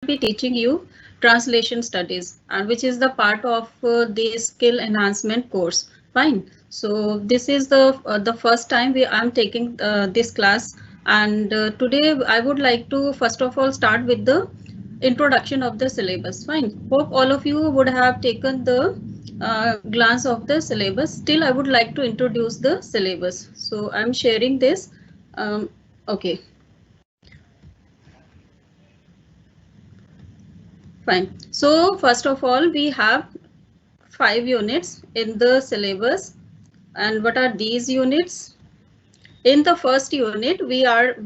be teaching you translation studies, and which is the part of the skill enhancement course. Fine. So this is the first time I'm taking this class, and today I would like to first of all start with the introduction of the syllabus. Fine. Hope all of you would have taken the glance of the syllabus. Still, I would like to introduce the syllabus. So I'm sharing this. Okay. Fine. So first of all, we have 5 units in the syllabus. And what are these units? In the first unit, we have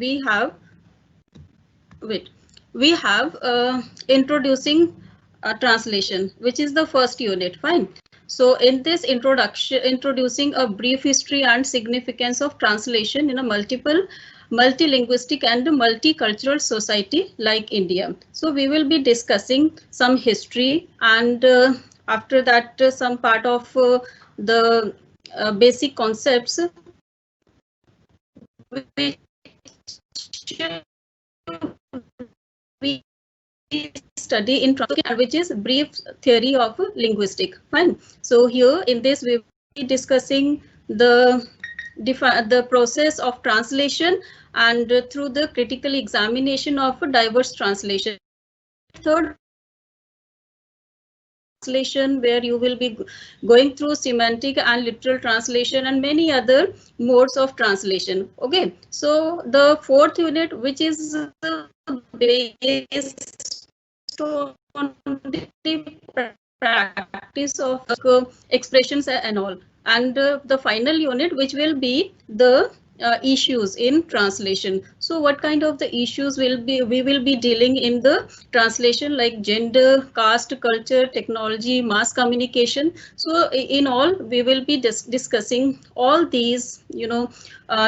introducing translation, which is the first unit. Fine. So in this introduction, introducing a brief history and significance of translation in a multilinguistic and multicultural society like India. So we will be discussing some history, and after that some part of the basic concepts which we study in translation, which is brief theory of linguistic. Fine. So here in this we will be discussing the process of translation, and through the critical examination of diverse translation. Third translation, where you will be going through semantic and literal translation and many other modes of translation. Okay, so the fourth unit, which is based on the practice of expressions and all, and the final unit, which will be the issues in translation. So what kind of the issues we will be dealing in the translation, like gender, caste, culture, technology, mass communication. So in all, we will be discussing all these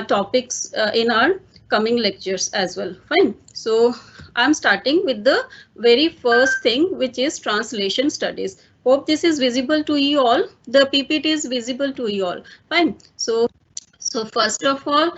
topics in our coming lectures as well. Fine. So I'm starting with the very first thing, which is translation studies. Hope this is visible to you all. The PPT is visible to you all. Fine. So first of all,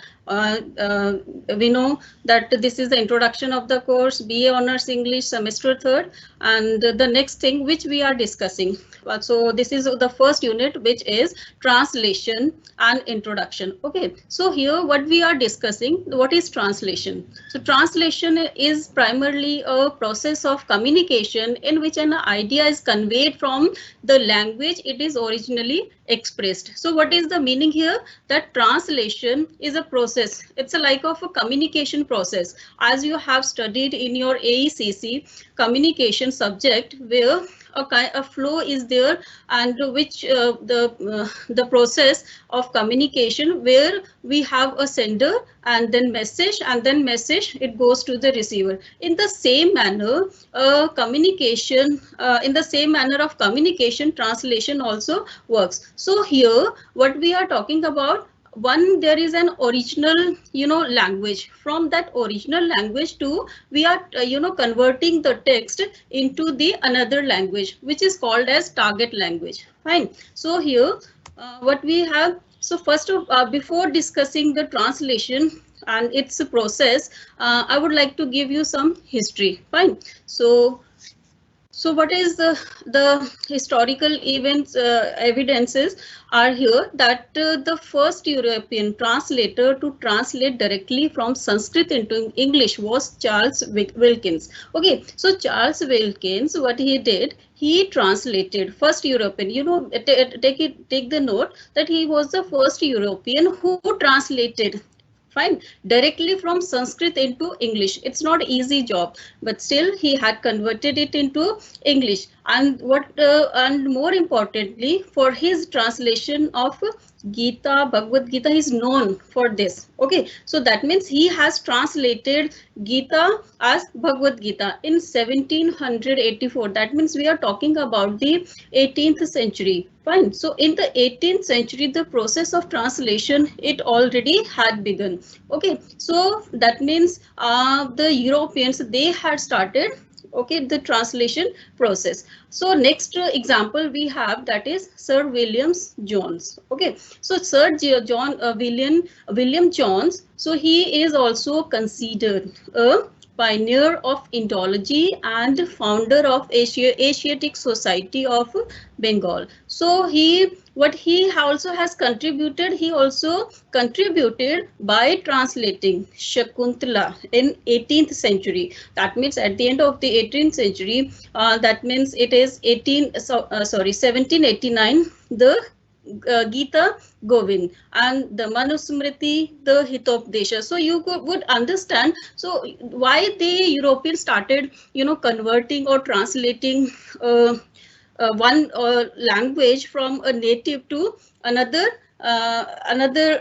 we know that this is the introduction of the course, BA Honors English semester 3rd, and the next thing which we are discussing. So this is the first unit, which is translation and introduction. Okay, so here what we are discussing, what is translation? So translation is primarily a process of communication in which an idea is conveyed from the language it is originally expressed. So what is the meaning here? That translation is a process. It's a like of a communication process, as you have studied in your AECC communication subject, where a flow is there, and which the process of communication, where we have a sender and then message, and then message it goes to the receiver. In the same manner, communication in the same manner of communication, translation also works. So here what we are talking about, one, there is an original language. From that original language to we are converting the text into the another language, which is called as target language. Fine. So here what we have, so first of before discussing the translation and its process, I would like to give you some history. Fine. So what is the historical events evidences are here, that the first European translator to translate directly from Sanskrit into English was Charles Wilkins. Okay, so Charles Wilkins, what he did, he translated first European, take the note that he was the first European who translated, fine, directly from Sanskrit into English. It's not easy job, but still he had converted it into English. And and more importantly, for his translation of Gita, Bhagavad Gita, is known for this. Okay, so that means he has translated Gita as Bhagavad Gita in 1784. That means we are talking about the 18th century. Fine. So in the 18th century, the process of translation, it already had begun. Okay, so that means the Europeans, they had started, okay, the translation process. So next example we have, that is Sir William Jones. Okay, so Sir William Jones, so he is also considered a pioneer of Indology and founder of Asiatic Society of Bengal. So what he also has contributed, he also contributed by translating Shakuntala in 18th century. That means at the end of the 18th century, that means it is 1789, the Gita Govind and the Manusmriti, the Hitopdesha. So you would understand. So why the Europeans started, converting or translating one language from a native to another another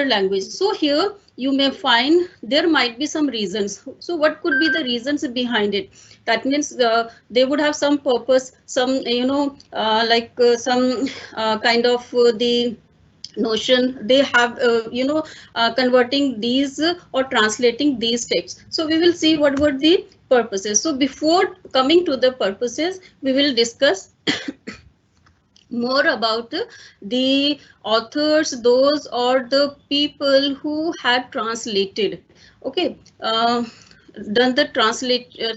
language. So here you may find there might be some reasons. So what could be the reasons behind it? That means they would have some purpose, some some kind of the notion they have, converting these or translating these texts. So we will see what were the purposes. So before coming to the purposes, we will discuss more about the authors, those or the people who had translated, okay, done the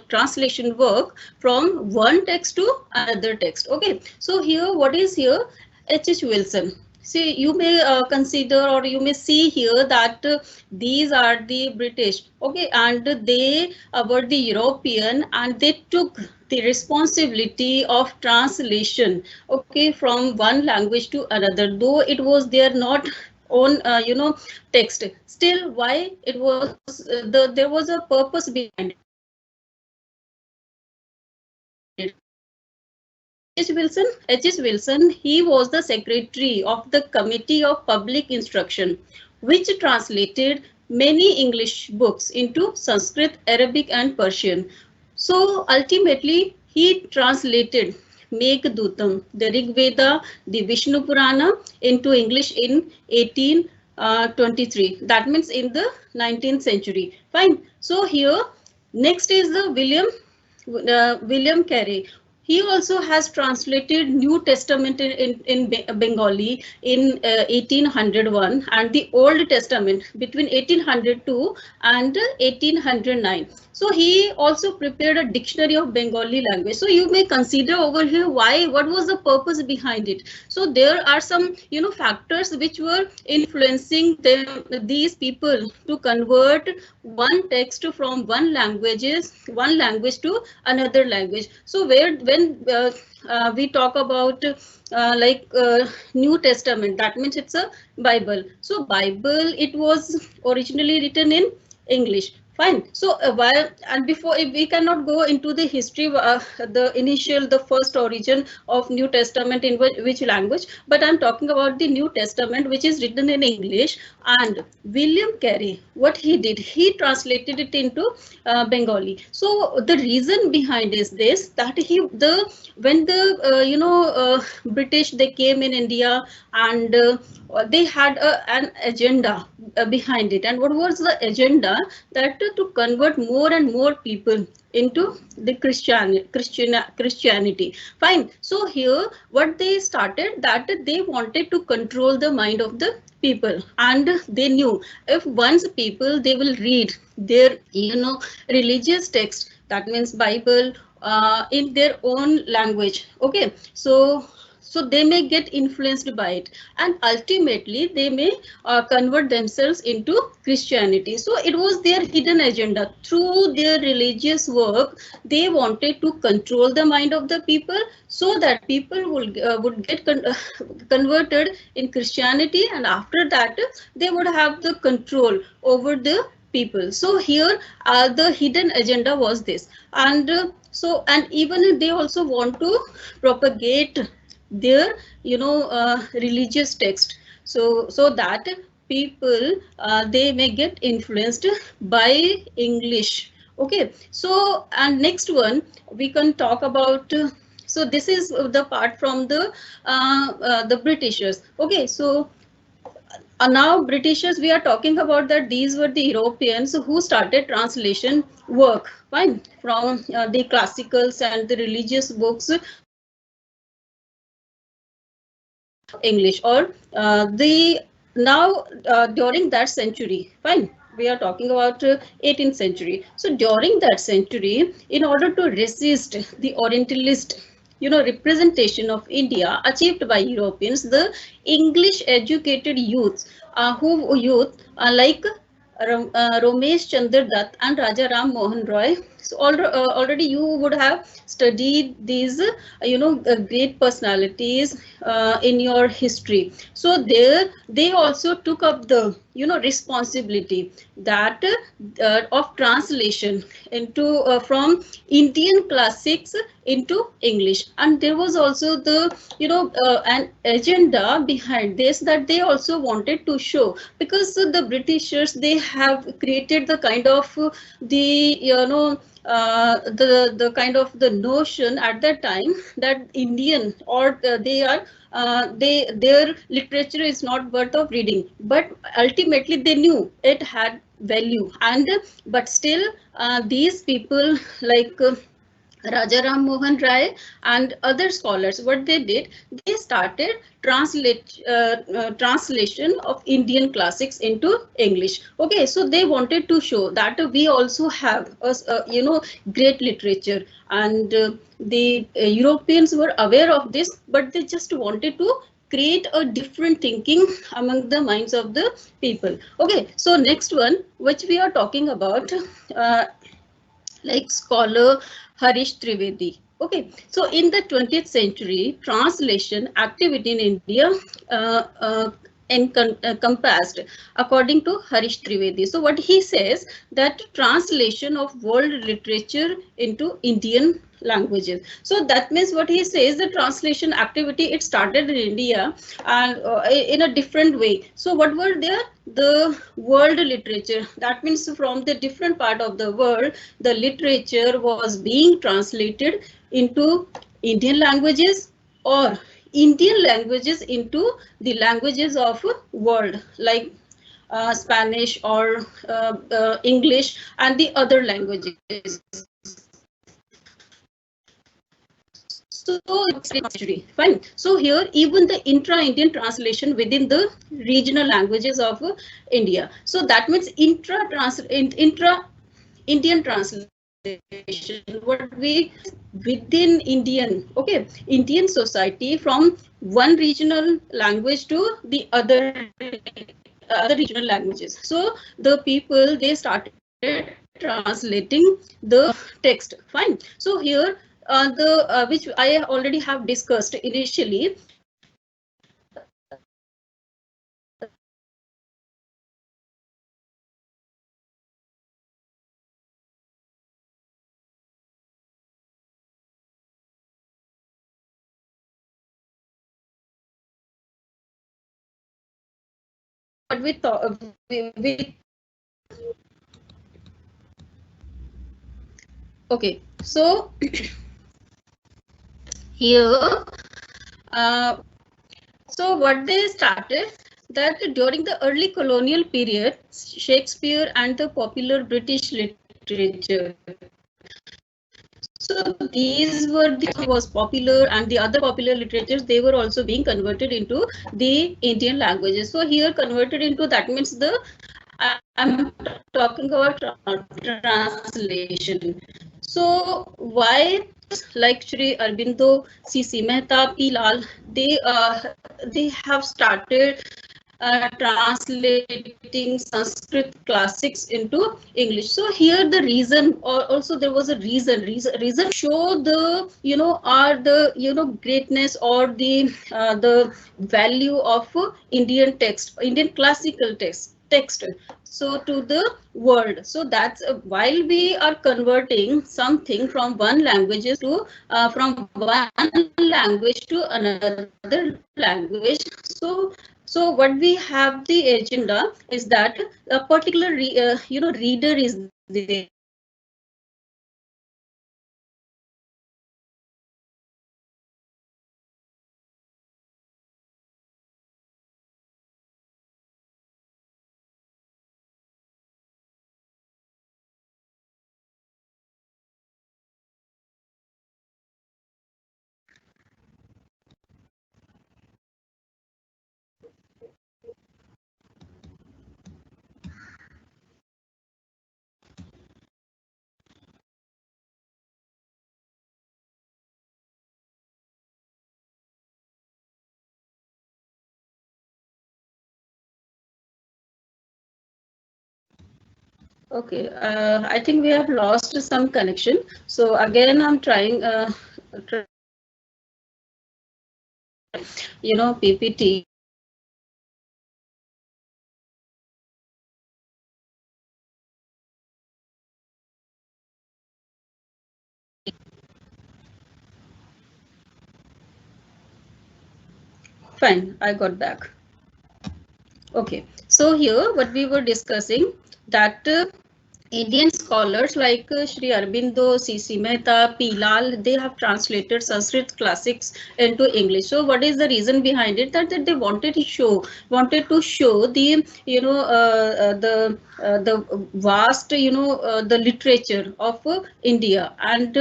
translation work from one text to another text. Okay, so here what is here? H.H. Wilson. See, you may consider or you may see here that these are the British, okay, and they were the European, and they took the responsibility of translation, okay, from one language to another, though it was their not own, text. Still, why it was there was a purpose behind it. H.S. Wilson, he was the secretary of the Committee of Public Instruction, which translated many English books into Sanskrit, Arabic, and Persian. So ultimately, he translated Meghdootam, the Rig Veda, the Vishnu Purana into English in 1823. That means in the 19th century. Fine. So here, next is the William Carey. He also has translated New Testament in Bengali in 1801 and the Old Testament between 1802 and 1809. So he also prepared a dictionary of Bengali language. So you may consider over here what was the purpose behind it. So there are some factors which were influencing these people to convert one text from one language to another language. So when we talk about New Testament, that means it's a Bible. So Bible, it was originally written in English. Fine. So while and before, if we cannot go into the history, the first origin of New Testament in which language, but I'm talking about the New Testament which is written in English. And William Carey, what he did, he translated it into Bengali. So the reason behind is this, that when the British, they came in India, and they had an agenda behind it. And what was the agenda? That to convert more and more people into the Christianity. Fine. So here what they started, that they wanted to control the mind of the people, and they knew if once people, they will read their religious text, that means Bible, in their own language. Okay, so they may get influenced by it, and ultimately they may convert themselves into Christianity. So it was their hidden agenda. Through their religious work, they wanted to control the mind of the people, so that people would get converted in Christianity, and after that they would have the control over the people. So here the hidden agenda was this. And and even they also want to propagate their religious text, so that people they may get influenced by English. Okay, so and next one we can talk about, so this is the part from the Britishers. Okay, so now Britishers, we are talking about that these were the Europeans who started translation work, fine, from the classicals and the religious books English, or the now during that century. Fine. we are talking about 18th century. So during that century, in order to resist the Orientalist, representation of India achieved by Europeans, the English educated youth like Ramesh Chandra Dutt and Raja Ram Mohan Roy. So already you would have studied these, great personalities in your history. So there they also took up the, responsibility that of translation into from Indian classics into English. And there was also the, an agenda behind this, that they also wanted to show, because the Britishers, they have created the kind of the, the kind of the notion at that time that Indian, or they are their literature is not worth of reading, but ultimately they knew it had value. And but still these people like Raja Ram Mohan Rai and other scholars, what they did, they started translation of Indian classics into English. Okay, so they wanted to show that we also have great literature, and the Europeans were aware of this, but they just wanted to create a different thinking among the minds of the people. Okay, so next one, which we are talking about, uh, like scholar Harish Trivedi. Okay, so in the 20th century, translation activity in India uh, uh, encompassed, according to Harish Trivedi. So what he says, that translation of world literature into Indian languages. So that means what he says, the translation activity, it started in India, and in a different way. So what were there? The world literature. That means from the different part of the world, the literature was being translated into Indian languages, or Indian languages into the languages of world, like Spanish or English and the other languages. So fine. So here even the intra-Indian translation within the regional languages of India. So that means intra Indian translation, what we within Indian, okay, Indian society, from one regional language to the other regional languages. So the people, they started translating the text. Fine. So here the which I already have discussed initially, what we thought we okay. So here uh, so what they started, that during the early colonial period, Shakespeare and the popular British literature. So these were the was popular, and the other popular literatures, they were also being converted into the Indian languages. So here converted into, that means the, I'm talking about translation. So why, like Shri Aurobindo, C.C. Mehta, P. Lal, they have started translating Sanskrit classics into English. So here the reason, or also there was a reason show the, are the, greatness, or the value of Indian text, Indian classical text, so to the world. So that's while we are converting something from one languages to from one language to another language. So what we have the agenda is that a particular reader is there. Okay, I think we have lost some connection. So again, I'm trying PPT. Fine, I got back. Okay, so here what we were discussing that Indian scholars like Sri Aurobindo, C.C. Mehta, P. Lal, they have translated Sanskrit classics into English. So, what is the reason behind it? That they wanted to show the the vast the literature of India, and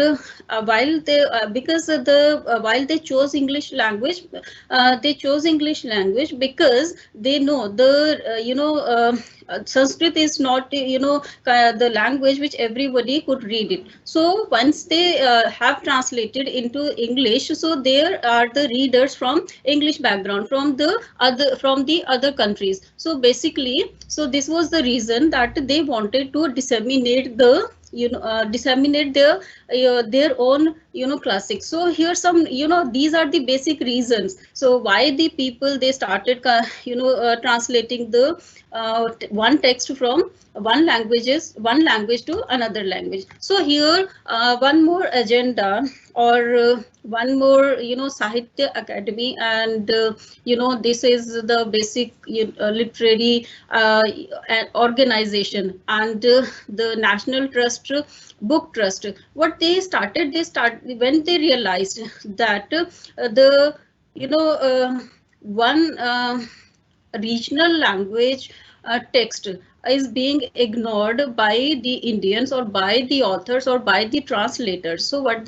while they because while they chose English language, they chose English language because they know the Sanskrit is not the language which everybody could read it. So once they have translated into English, so there are the readers from English background, from the other countries. So basically, so this was the reason that they wanted to disseminate their own classics. So here some these are the basic reasons, so why the people they started translating the one text from one language to another language. So here one more agenda, or one more Sahitya Academy, and this is the basic literary organization, and the National Trust Book Trust. What they start when they realized that the one regional language text is being ignored by the Indians, or by the authors, or by the translators. So what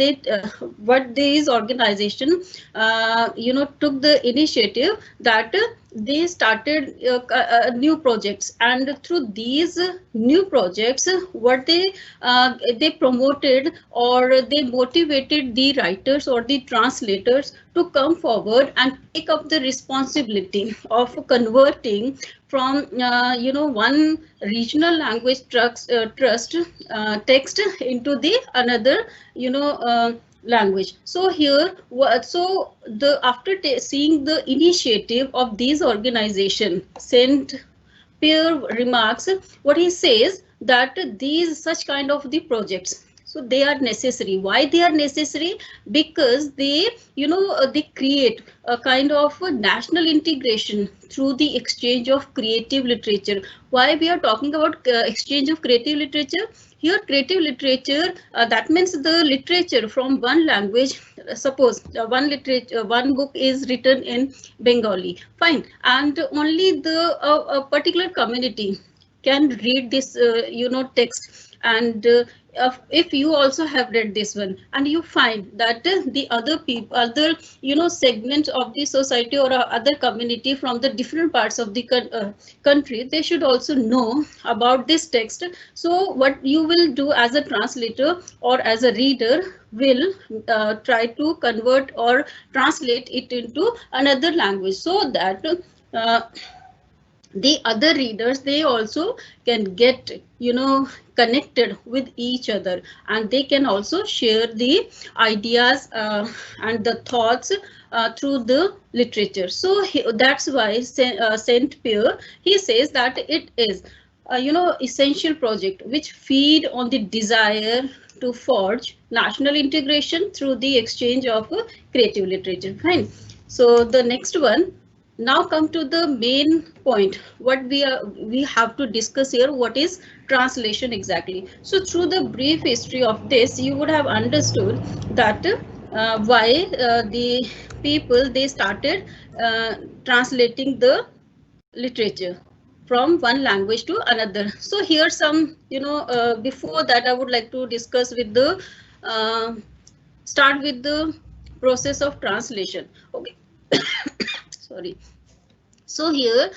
these organization took the initiative that they started new projects, and through these new projects, what they promoted, or they motivated the writers or the translators to come forward and take up the responsibility of converting from one regional language trust text into the another language. So here, so the after seeing the initiative of these organization, Saint Pierre remarks, what he says that these such kind of the projects, so they are necessary. Why they are necessary? Because they they create a kind of a national integration through the exchange of creative literature. Why we are talking about exchange of creative literature? Here creative literature, that means the literature from one language. Suppose one book is written in Bengali, fine, and only the a particular community can read this text, and if you also have read this one, and you find that the other people, other segments of the society, or other community from the different parts of the country, they should also know about this text. So what you will do as a translator or as a reader will try to convert or translate it into another language, so that uh, the other readers, they also can get connected with each other, and they can also share the ideas and the thoughts through the literature. So that's why Saint Pierre, he says that it is essential project which feed on the desire to forge national integration through the exchange of creative literature. Fine. So the next one, now come to the main point, what we have to discuss here, what is translation exactly. So through the brief history of this, you would have understood that why the people they started translating the literature from one language to another. So here some before that, I would like to discuss with the uh, start with the process of translation. Okay. Sorry. So here,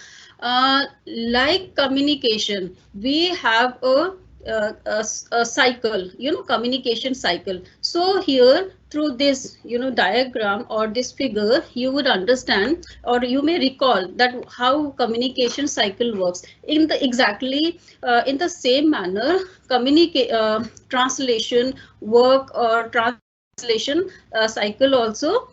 like communication, we have a a cycle, communication cycle. So here through this, diagram or this figure, you would understand, or you may recall that how communication cycle works in the exactly in the same manner. Translation work or translation cycle also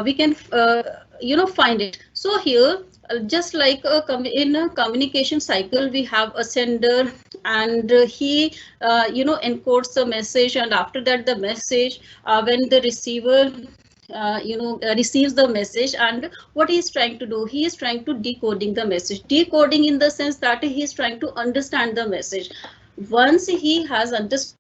we can find it. So here just like in a communication cycle, we have a sender, and he encodes the message, and after that the message, when the receiver receives the message, and what he is trying to do, he is trying to decoding the message. Decoding in the sense that he is trying to understand the message. Once he has understood,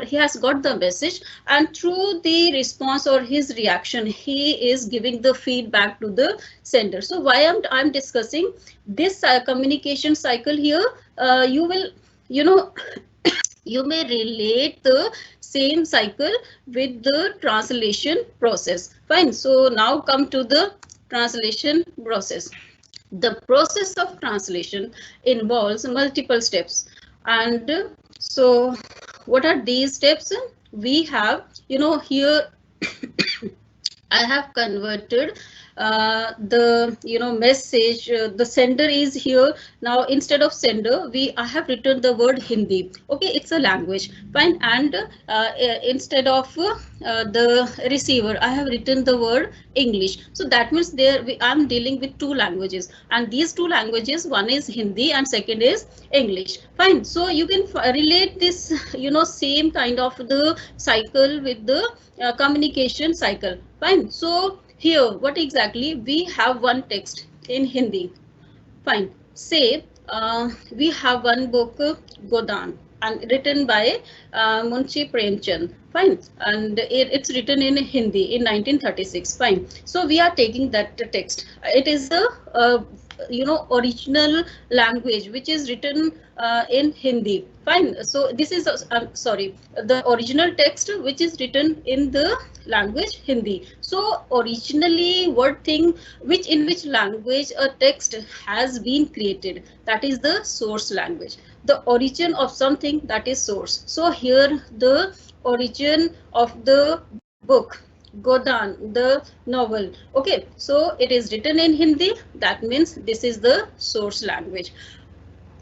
he has got the message, and through the response or his reaction, he is giving the feedback to the sender. So why I'm discussing this communication cycle here, you will you may relate the same cycle with the translation process. Fine. So now come to the translation process. The process of translation involves multiple steps, and so what are these steps? We have, here I have converted the message. The sender is here. Now instead of sender, I have written the word Hindi. Okay, it's a language. Fine. And instead of the receiver, I have written the word English. So that means I'm dealing with two languages, and these two languages, one is Hindi and second is English. Fine. So you can relate this same kind of the cycle with the communication cycle. Fine. So here what exactly, we have one text in Hindi. Fine. Say we have one book, Godan, and written by Munshi Premchand. Fine. And it's written in Hindi in 1936. Fine. So we are taking that text. It is the original language which is written in Hindi. Fine. So this is sorry, the original text which is written in the language Hindi. So originally, in which language a text has been created, that is the source language. The origin of something, that is source. So here the origin of the book Godan, the novel. Okay, so it is written in Hindi. That means this is the source language.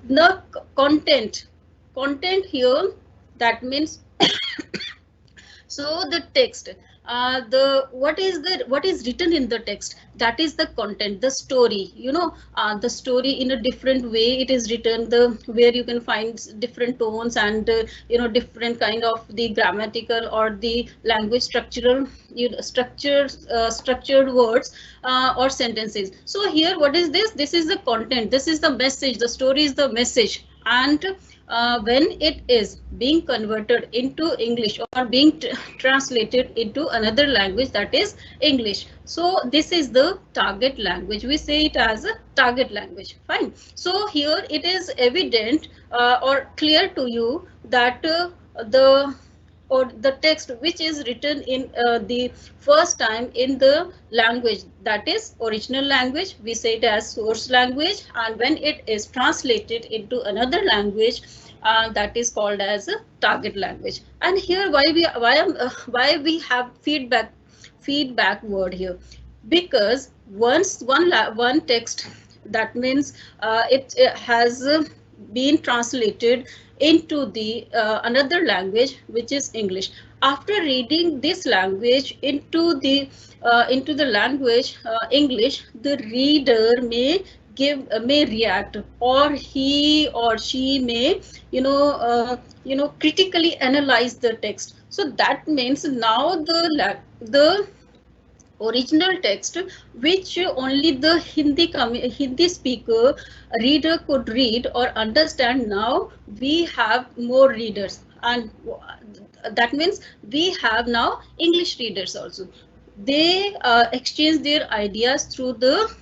The content here, that means so the text, what is written in the text, that is the content, the story. The story in a different way it is written, where you can find different tones and different kind of the grammatical or the language structured words or sentences. So here what is this? This is the content, this is the message, the story is the message, and when it is being converted into English or being translated into another language, that is English. So this is the target language. We say it as a target language. Fine. So here it is evident or clear to you that the text which is written in the first time in the language, that is original language, we say it as source language, and when it is translated into another language, that is called as a target language. And here why we have feedback word here, because once one text, that means it has been translated into the another language, which is English. After reading this language into the language English, the reader may react, or he or she may critically analyze the text. So that means now the original text, which only the Hindi speaker reader could read or understand, now we have more readers, and that means we have now English readers also. They exchange their ideas through the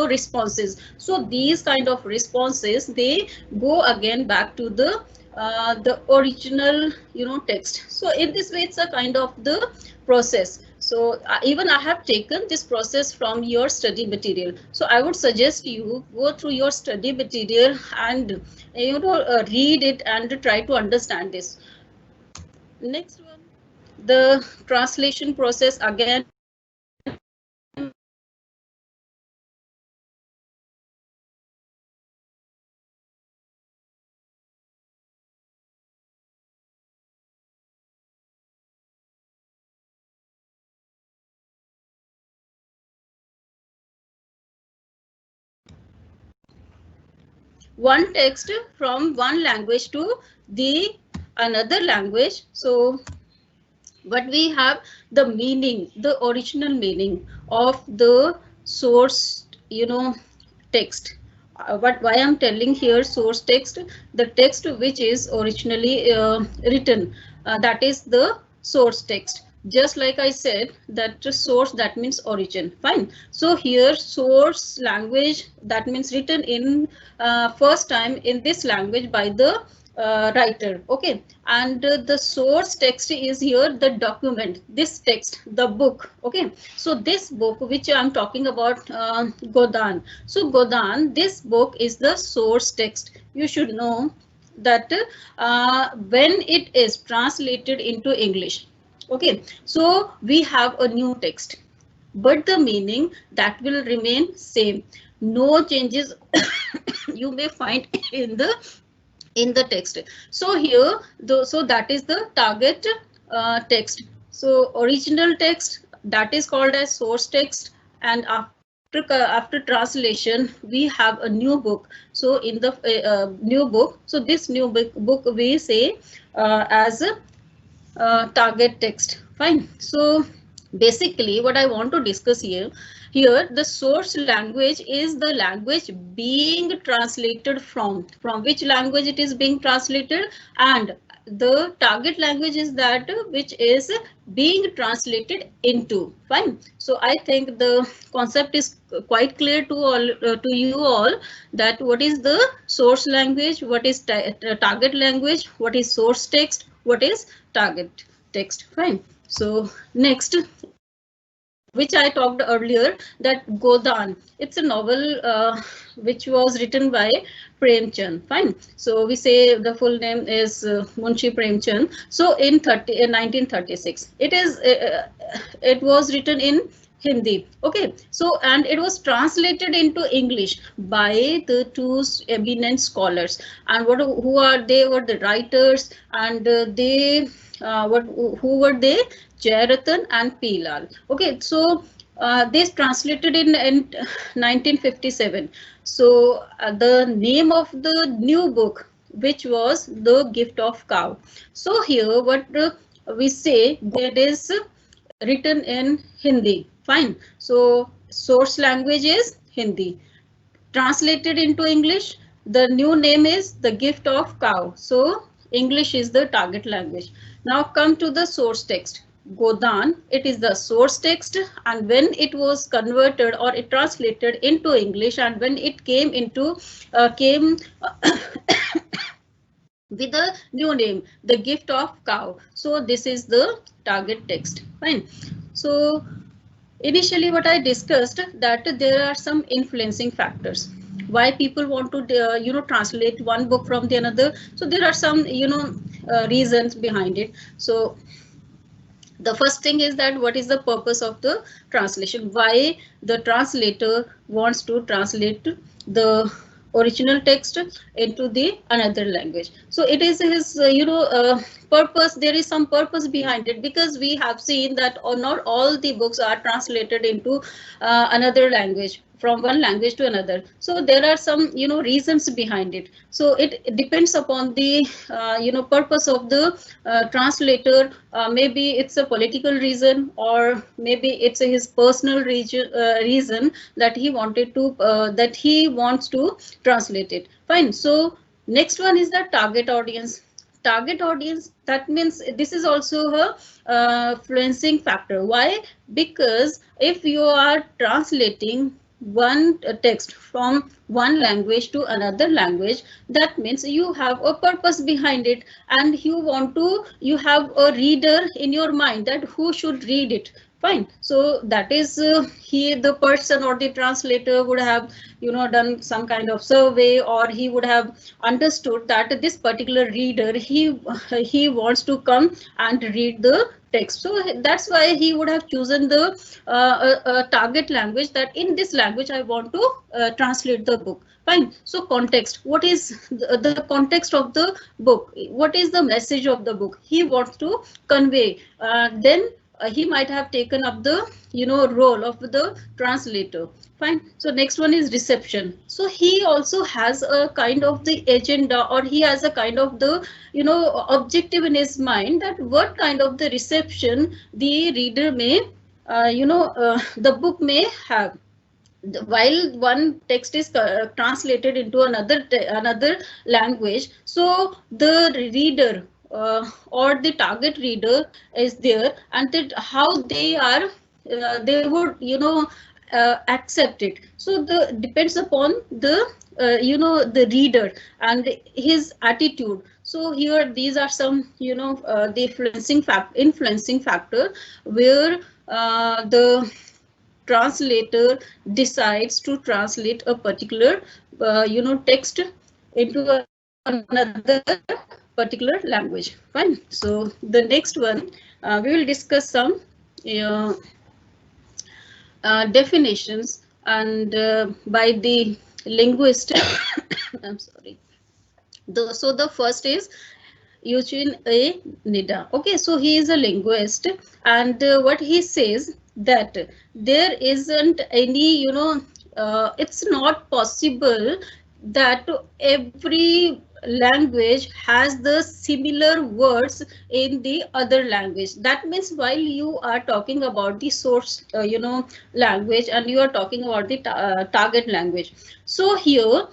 responses. So these kind of responses, they go again back to the original text. So in this way, it's a kind of the process. So even I have taken this process from your study material. So I would suggest you go through your study material and read it and try to understand this. Next one, the translation process again. One text from one language to the another language. So but we have the meaning, the original meaning of the source, text. But why I'm telling here source text, the text which is originally written, that is the source text. Just like I said, that source, that means origin. Fine. So here source language, that means written in first time in this language by the writer. Okay, and the source text is here the document, this text, the book. Okay, so this book which I'm talking about, Godan. So Godan, this book is the source text. You should know that when it is translated into English, okay, so we have a new text, but the meaning that will remain same. No changes you may find in the text. So here, so that is the target text. So original text, that is called as source text, and after translation we have a new book. So in the new book, so this new book we say as a target text. Fine. So basically what I want to discuss here the source language is the language being translated from which language it is being translated, and the target language is that which is being translated into. Fine. So I think the concept is quite clear to all, to you all, that what is the source language, what is target language, what is source text, what is target text. Fine. So next, which I talked earlier, that Godan. It's a novel which was written by Premchand. Fine. So we say the full name is Munshi Premchand. So in 1936, it was written in Hindi. Okay. So and it was translated into English by the two eminent scholars. And who are they? Were the writers, and who were they? Jayaratan and P. Lal. Okay, so this translated in 1957. So the name of the new book, which was The Gift of Cow. So here what we say, that is written in Hindi. Fine. So source language is Hindi. Translated into English, the new name is The Gift of Cow. So English is the target language. Now come to the source text. Godan, it is the source text, and when it was converted or it translated into English, and when it came with a new name, The Gift of Cow. So this is the target text. Fine. So initially what I discussed, that there are some influencing factors why people want to translate one book from the another. So there are some reasons behind it. So the first thing is that what is the purpose of the translation? Why the translator wants to translate the original text into the another language? So it is his purpose. There is some purpose behind it, because we have seen that not all the books are translated into another language, from one language to another. So there are some reasons behind it. So it depends upon the purpose of the translator. Maybe it's a political reason, or maybe it's his personal reason that he wanted to that he wants to translate it. Fine. So next one is the target audience. Target audience, that means this is also a influencing factor. Why? Because if you are translating one text from one language to another language, that means you have a purpose behind it, and you have a reader in your mind, that who should read it. Fine. So that is the person or the translator would have, done some kind of survey, or he would have understood that this particular reader, he wants to come and read the text. So that's why he would have chosen the target language, that in this language I want to translate the book. Fine. So context, what is the context of the book? What is the message of the book he wants to convey? Then he might have taken up the role of the translator. Fine. So next one is reception. So he also has a kind of the agenda, or he has a kind of the objective in his mind, that what kind of the reception the reader may the book may have. While one text is translated into another language, so the reader or the target reader is there, and that how they are they would accept it. So the depends upon the the reader and his attitude. So here these are some the influencing factor where the translator decides to translate a particular text into another particular language. Fine. So the next one, we will discuss some uh, definitions, and by the linguist. I'm sorry. So the first is Eugene A. Nida. Okay, so he is a linguist, and what he says, that there isn't any, it's not possible that every language has the similar words in the other language. That means while you are talking about the source, language, and you are talking about the target language. So here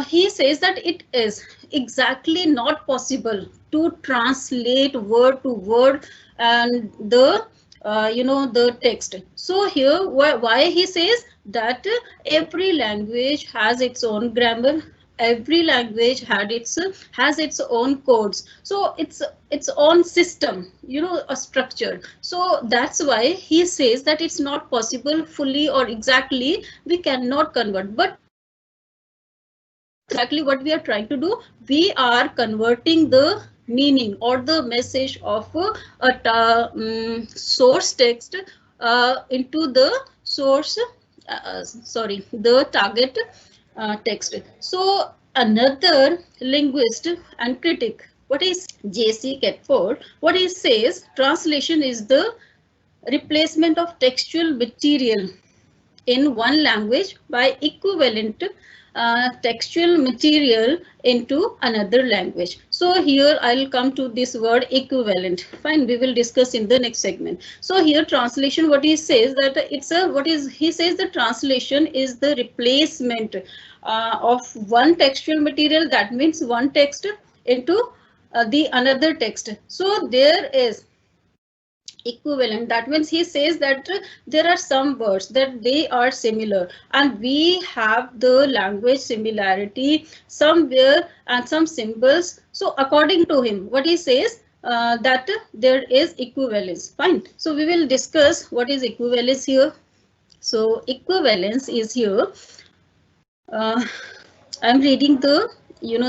he says that it is exactly not possible to translate word to word and the the text. So here why he says that every language has its own grammar, every language has its own codes, so its own system, a structure. So that's why he says that it's not possible fully or exactly, we cannot convert. But exactly what we are trying to do, we are converting the meaning or the message of source text into the source the target text. So another linguist and critic, what is J.C. Ketford, what he says, translation is the replacement of textual material in one language by equivalent textual material into another language. So here I'll come to this word equivalent. Fine, we will discuss in the next segment. So here translation, what he says, that it's a he says the translation is the replacement of one textual material, that means one text into the another text. So there is equivalent, that means he says that there are some words that they are similar, and we have the language similarity somewhere and some symbols. So according to him, what he says, that there is equivalence. Fine. So we will discuss what is equivalence here. So equivalence is here, I'm reading the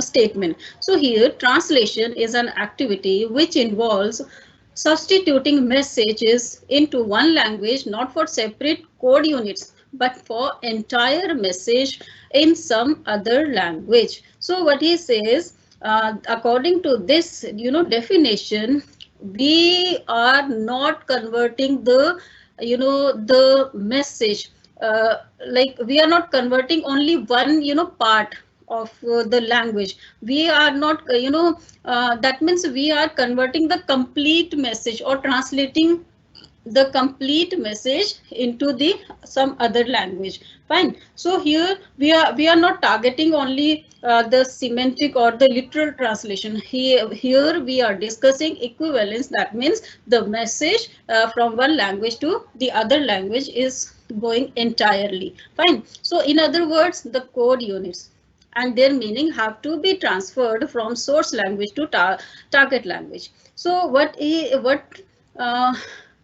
statement. So here translation is an activity which involves substituting messages into one language, not for separate code units, but for entire message in some other language. So what he says, according to this definition, we are not converting the the message, like we are not converting only one part of the language. We are not that means we are converting the complete message or translating the complete message into the some other language. Fine. So here we are not targeting only the semantic or the literal translation. Here we are discussing equivalence, that means the message from one language to the other language is going entirely. Fine. So in other words, the code units and their meaning have to be transferred from source language to target language. So what uh,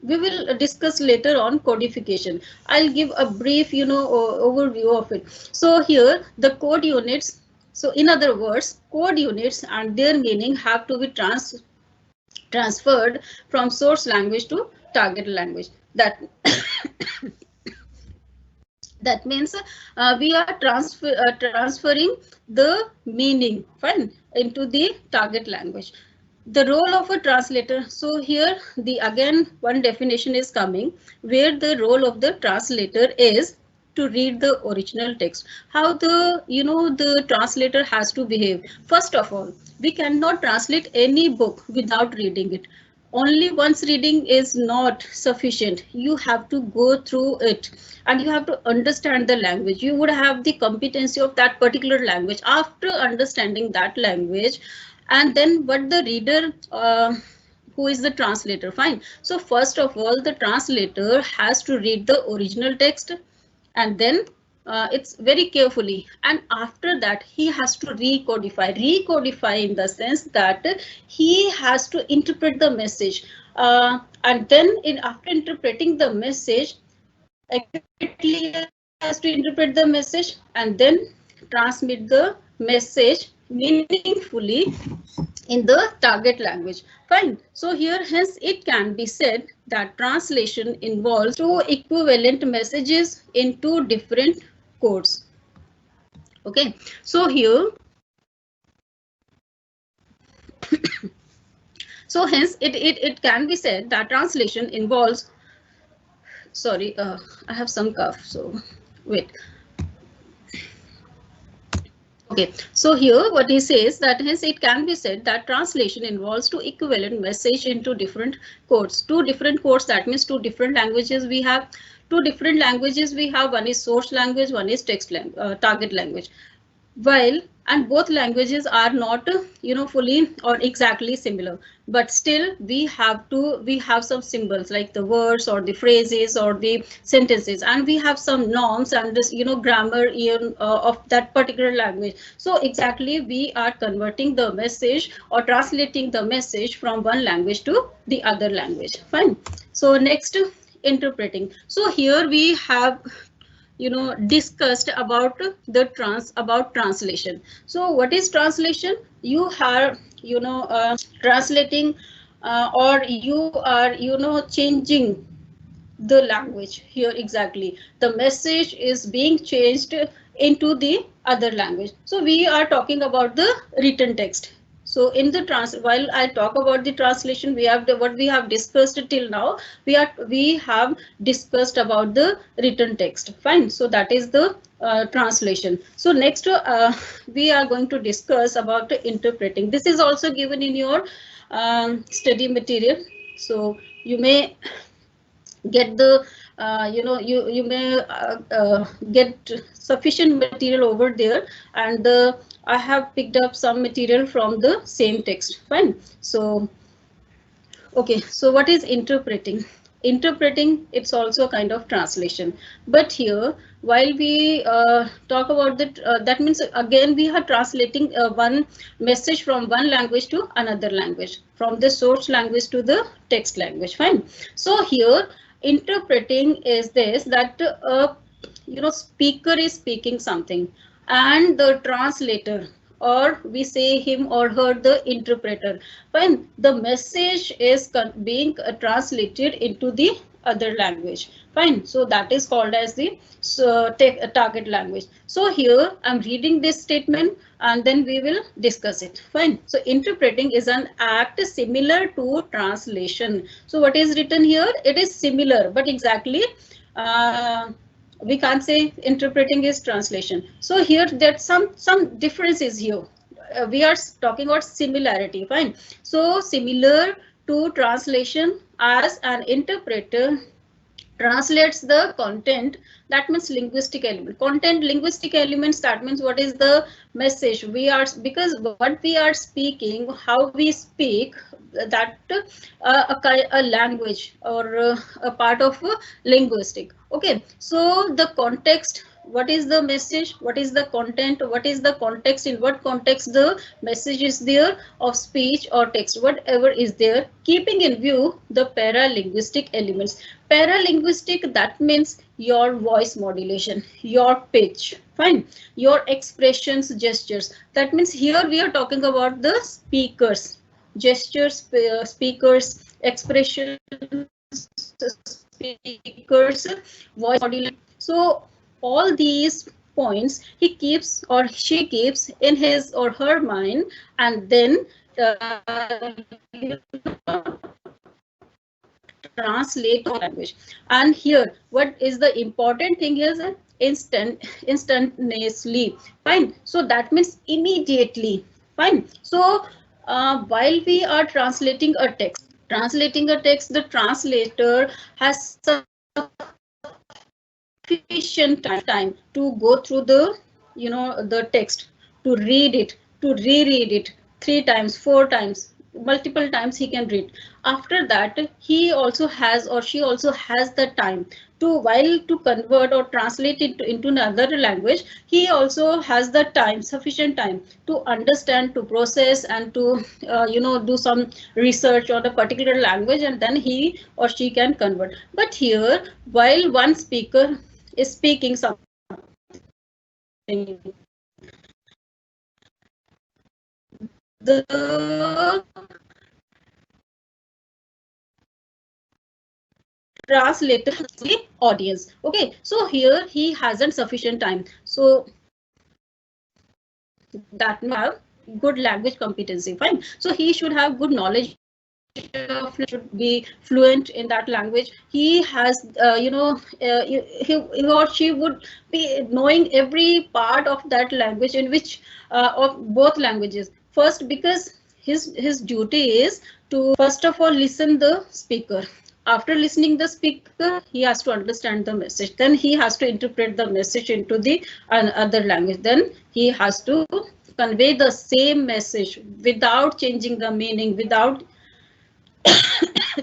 we will discuss later on codification. I'll give a brief, overview of it. So here the code units. So in other words, code units and their meaning have to be transferred from source language to target language. That means we are transferring the meaning, fine, into the target language. The role of a translator. So here the again one definition is coming where the role of the translator is to read the original text. How the translator has to behave. First of all, we cannot translate any book without reading it. Only once reading is not sufficient. You have to go through it and you have to understand the language. You would have the competency of that particular language. After understanding that language, and then what the reader, who is the translator, fine. So first of all, the translator has to read the original text, and then it's very carefully, and after that he has to recodify in the sense that he has to interpret the message, and then after interpreting the message accurately, has to interpret the message and then transmit the message meaningfully in the target language, fine. So here hence it can be said that translation involves two equivalent messages in two different codes. Okay, so here so hence it can be said that translation involves, sorry, I have some cough, so wait. Okay, so here what he says that hence it can be said that translation involves two equivalent message into different codes. Two different codes, that means two different languages we have. Two different languages we have. One is source language, one is target language. While and both languages are not fully or exactly similar, but still we have some symbols like the words or the phrases or the sentences, and we have some norms and this grammar of that particular language. So exactly we are converting the message or translating the message from one language to the other language, fine. So next, interpreting. So here we have discussed about translation. So what is translation? You are translating, or you are changing the language. Here exactly the message is being changed into the other language. So we are talking about the written text. So in the while I talk about the translation, we have what we have discussed till now. We have discussed about the written text, fine. So that is the translation. So next we are going to discuss about interpreting. This is also given in your study material, so you may get the you may get sufficient material over there, and I have picked up some material from the same text, fine. So okay, so what is interpreting? Interpreting, it's also a kind of translation, but here while we talk about that means again we are translating one message from one language to another language, from the source language to the text language, fine. So here interpreting is this, that speaker is speaking something and the translator, or we say him or her, the interpreter, when the message is being translated into the other language, fine. So that is called as the target language. So here I'm reading this statement and then we will discuss it, fine. So interpreting is an act similar to translation. So what is written here? It is similar, but exactly we can't say interpreting is translation. So here that some differences here. We are talking about similarity, fine. So similar to translation, as an interpreter translates the content, that means linguistic element. Content, linguistic elements, that means what is the message we are, because what we are speaking, how we speak, that a language or a part of linguistic. Okay, so the context what is the message, what is the content, what is the context, in what context the message is there of speech or text, whatever is there, keeping in view the paralinguistic elements. Paralinguistic, that means your voice modulation, your pitch, fine, your expressions, gestures. That means here we are talking about the speakers, gestures, speakers, expressions, speakers, voice modulation. So all these points he keeps or she keeps in his or her mind, and then translate language. And here what is the important thing is instantaneously, fine. So that means immediately, fine. So while we are translating a text, the translator has sufficient time to go through the, you know, the text, to read it, to reread it 3 times, 4 times, multiple times he can read. After that he also has or she also has the time to, while to convert or translate it into another language, he also has the time, sufficient time to understand, to process, and to you know, do some research on a particular language, and then he or she can convert. But here, while one speaker is speaking something, the translator the audience. Okay, so here he hasn't sufficient time, so that have good language competency, fine. So he should have good knowledge, should be fluent in that language. He has you know, he or she would be knowing every part of that language, in which of both languages. First, because his duty is to first of all listen the speaker. After listening the speaker, he has to understand the message, then he has to interpret the message into the other language, then he has to convey the same message without changing the meaning, without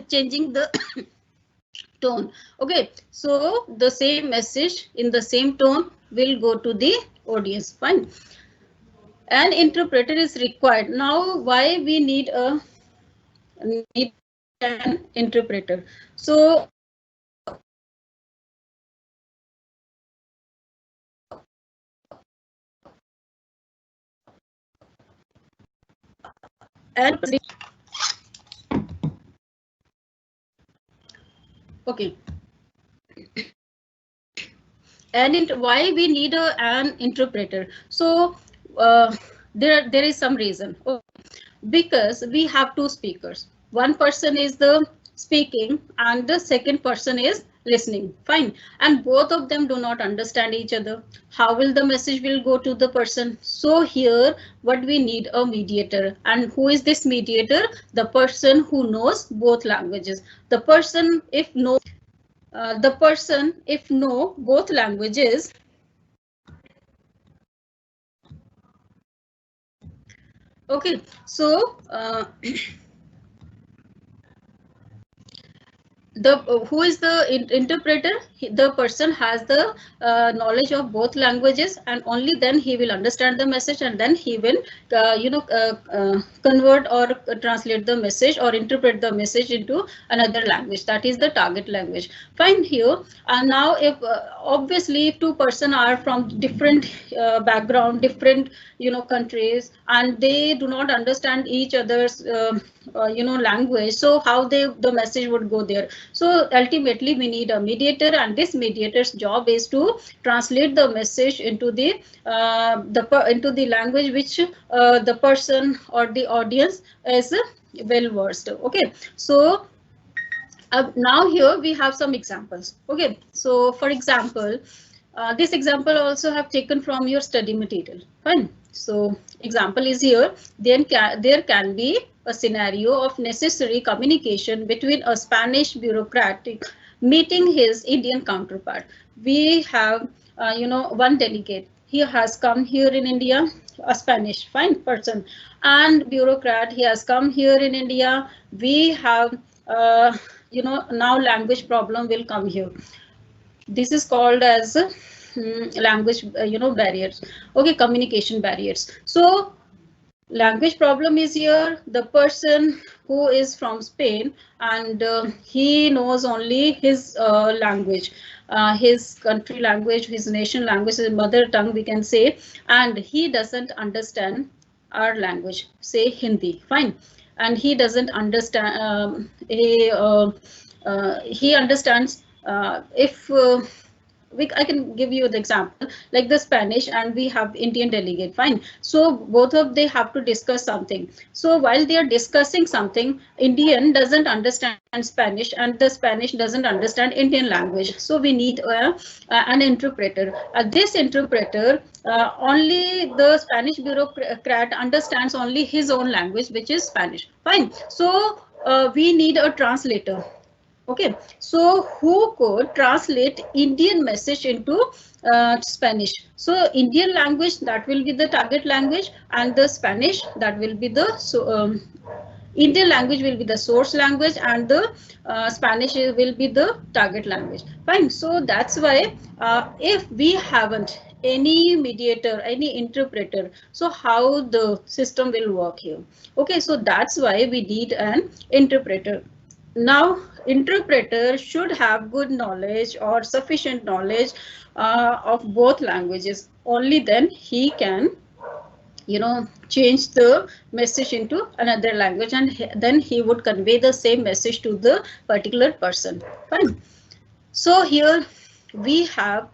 changing the tone. Okay, so the same message in the same tone will go to the audience, fine. An interpreter is required. Now why we need an interpreter? So and okay, and why we need an interpreter? So there is some reason. Because we have two speakers. One person is the speaking and the second person is listening, fine, and both of them do not understand each other. How will the message will go to the person? So here what we need, a mediator. And who is this mediator? The person who knows both languages. The person if know both languages. Okay, so the who is the interpreter? The person has the knowledge of both languages, and only then he will understand the message, and then he will convert or translate the message or interpret the message into another language, that is the target language, fine. Here and now, if obviously if two person are from different background, different countries, and they do not understand each other's language, so how the message would go there? So ultimately we need a mediator, and this mediator's job is to translate the message into into the language which the person or the audience is well versed. Okay, so now here we have some examples. Okay, so for example, this example also have taken from your study material, fine. So example is here. Then there can be a scenario of necessary communication between a Spanish bureaucrat meeting his Indian counterpart. We have one delegate. He has come here in India, a Spanish fine person, and bureaucrat, he has come here in India. We have now language problem will come here. This is called as language barriers. Okay, communication barriers. So language problem is here. The person who is from Spain and he knows only his language, his country language, his nation language, his mother tongue, we can say, and he doesn't understand our language, say Hindi, fine, and he doesn't understand. He understands if I can give you the example like the Spanish and we have Indian delegate, fine. So both of they have to discuss something. So while they are discussing something, Indian doesn't understand Spanish and the Spanish doesn't understand Indian language. So we need an interpreter. This interpreter, only the Spanish bureaucrat understands only his own language, which is Spanish, fine. So we need a translator. Okay, so who could translate Indian message into Spanish? So Indian language, that will be the target language, and the Spanish, that will be the Indian language will be the source language, and the Spanish will be the target language. Fine. So that's why if we haven't any mediator, any interpreter, so how the system will work here? Okay, so that's why we need an interpreter. Now interpreter should have good knowledge or sufficient knowledge of both languages. Only then he can change the message into another language, and then he would convey the same message to the particular person. Fine. So here we have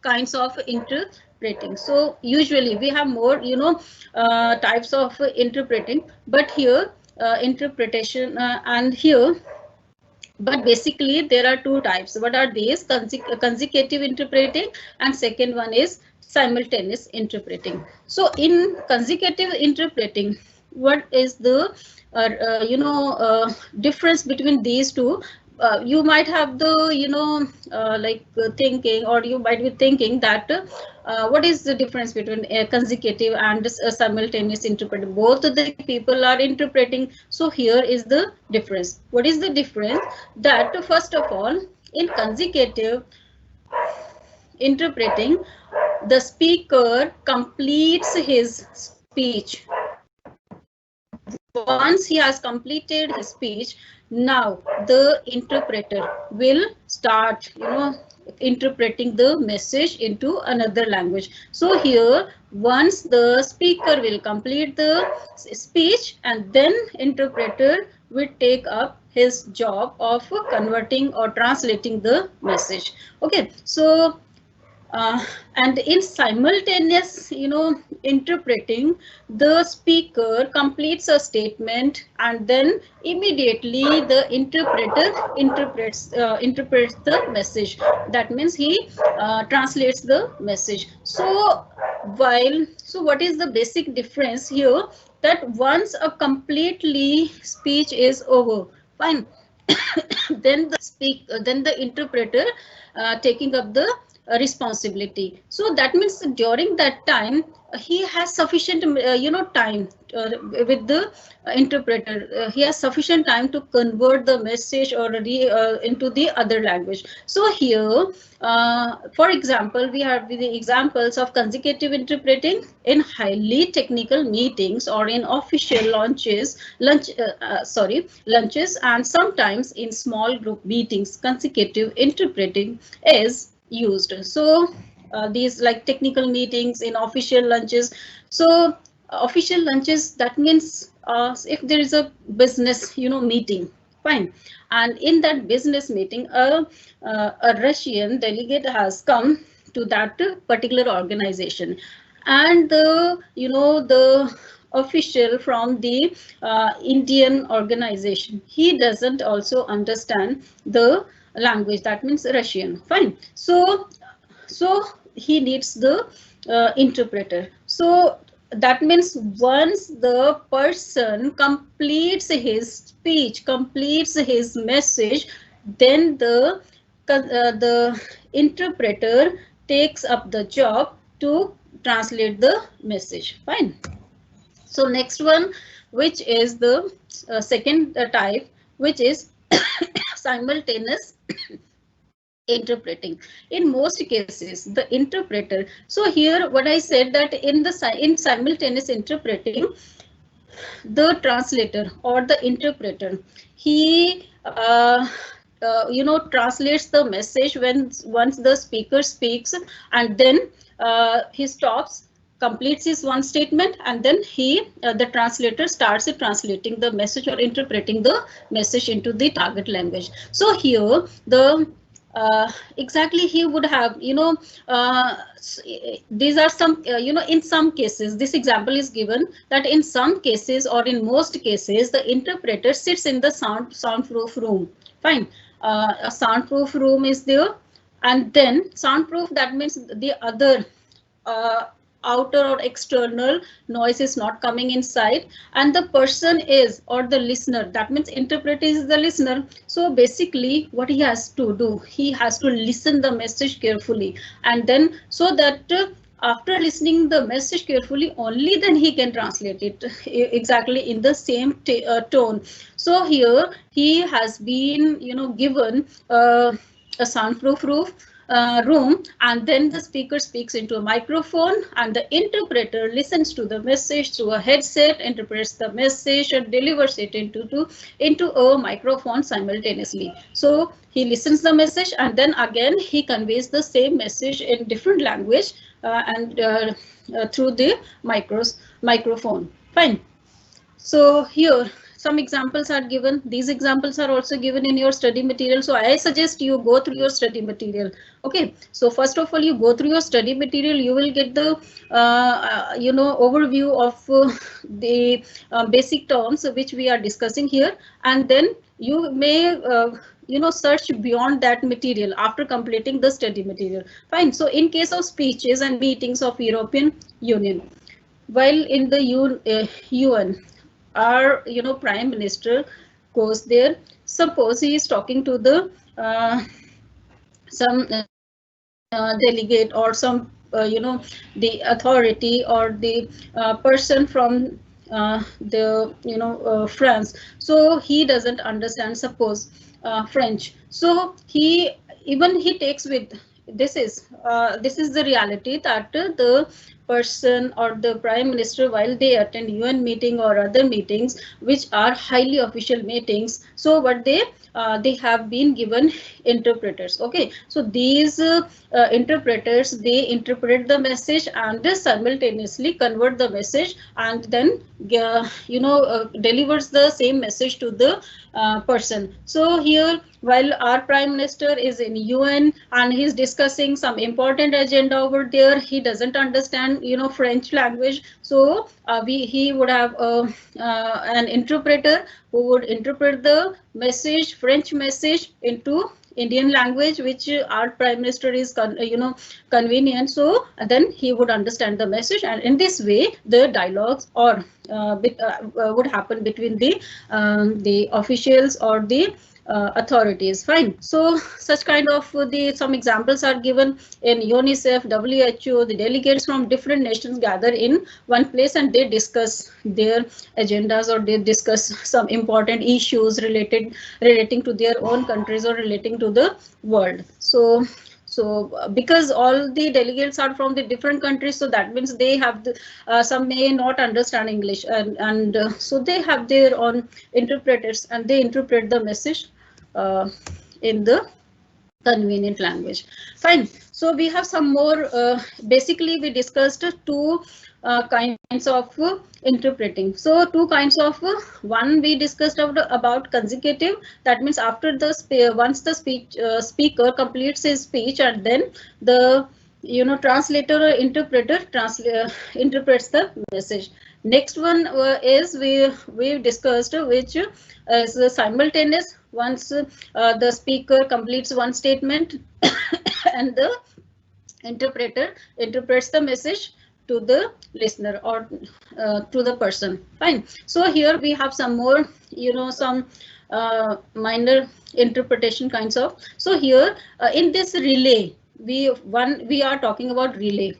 kinds of interpreting. So usually we have more types of interpreting, but here interpretation and here, but basically there are two types. What are these? Consecutive interpreting, and second one is simultaneous interpreting. So in consecutive interpreting, what is the difference between these two? You might have the thinking, or you might be thinking that what is the difference between a consecutive and a simultaneous interpreting? Both of the people are interpreting. So here is the difference. What is the difference? That first of all, in consecutive interpreting, the speaker completes his speech. Once he has completed his speech, now the interpreter will start interpreting the message into another language. So here, once the speaker will complete the speech, and then interpreter will take up his job of converting or translating the message. Okay, so and in simultaneous interpreting, the speaker completes a statement and then immediately the interpreter interprets the message. That means he translates the message. So what is the basic difference here? That once a completely speech is over, fine, then the interpreter taking up the responsibility. So that means during that time he has sufficient time with the interpreter. He has sufficient time to convert the message or into the other language. So here for example, we have the examples of consecutive interpreting in highly technical meetings or in official lunches, and sometimes in small group meetings. Consecutive interpreting is used. So these like technical meetings, in official lunches. So official lunches, that means if there is a business meeting, fine, and in that business meeting a Russian delegate has come to that particular organization, and the official from the Indian organization, he doesn't also understand the language, that means Russian, fine. So he needs the interpreter. So that means once the person completes his speech, completes his message, then the interpreter takes up the job to translate the message, fine. So next one, which is the second type, which is simultaneous interpreting. In most cases, the interpreter. So here, what I said that in simultaneous interpreting, the translator or the interpreter, he translates the message when once the speaker speaks, and then he stops, completes his one statement, and then the translator starts translating the message or interpreting the message into the target language. So here the exactly he would have, these are some, in some cases, this example is given that in some cases or in most cases, the interpreter sits in the soundproof room. Fine. A soundproof room is there, and then soundproof, that means the other uh, outer or external noise is not coming inside, and the person is, or the listener, that means interpreter is the listener. So basically what he has to do, he has to listen the message carefully, and then so that after listening the message carefully, only then he can translate it exactly in the same tone. So here he has been, given a soundproof room, and then the speaker speaks into a microphone, and the interpreter listens to the message through a headset, interprets the message and delivers it into a microphone simultaneously. So he listens the message, and then again he conveys the same message in different language and through the microphone. Fine. So here some examples are given. These examples are also given in your study material. So I suggest you go through your study material. Okay. So first of all, you go through your study material. You will get the overview of the basic terms which we are discussing here, and then you may search beyond that material after completing the study material. Fine. So in case of speeches and meetings of European Union, while in the UN, our prime minister goes there. Suppose he is talking to the some delegate or some the authority or the person from France. So he doesn't understand, suppose French. So he takes with, this is the reality that the person or the prime minister, while they attend UN meeting or other meetings which are highly official meetings, so what they have been given interpreters. Okay, so these interpreters, they interpret the message and simultaneously convert the message, and then delivers the same message to the person. So here, while our prime minister is in UN and he's discussing some important agenda over there, he doesn't understand French language. So he would have an interpreter who would interpret the message, French message, into Indian language, which our prime minister is convenient. So then he would understand the message, and in this way the dialogues or would happen between the officials or the authorities. Fine. So such kind of some examples are given in UNICEF, WHO. The delegates from different nations gather in one place and they discuss their agendas, or they discuss some important issues relating to their own countries or relating to the world. So because all the delegates are from the different countries, so that means they have some may not understand English, and so they have their own interpreters and they interpret the message in the convenient language. Fine. So we have some more. Basically, we discussed two kinds of interpreting. So two kinds of one we discussed about consecutive. That means after the once the speaker completes his speech, and then the translator or interpreter interprets the message. Next one is we discussed, which is simultaneous. Once the speaker completes one statement and the interpreter interprets the message to the listener or to the person. Fine. So here we have some more, some minor interpretation kinds of. So here in this relay, we are talking about relay.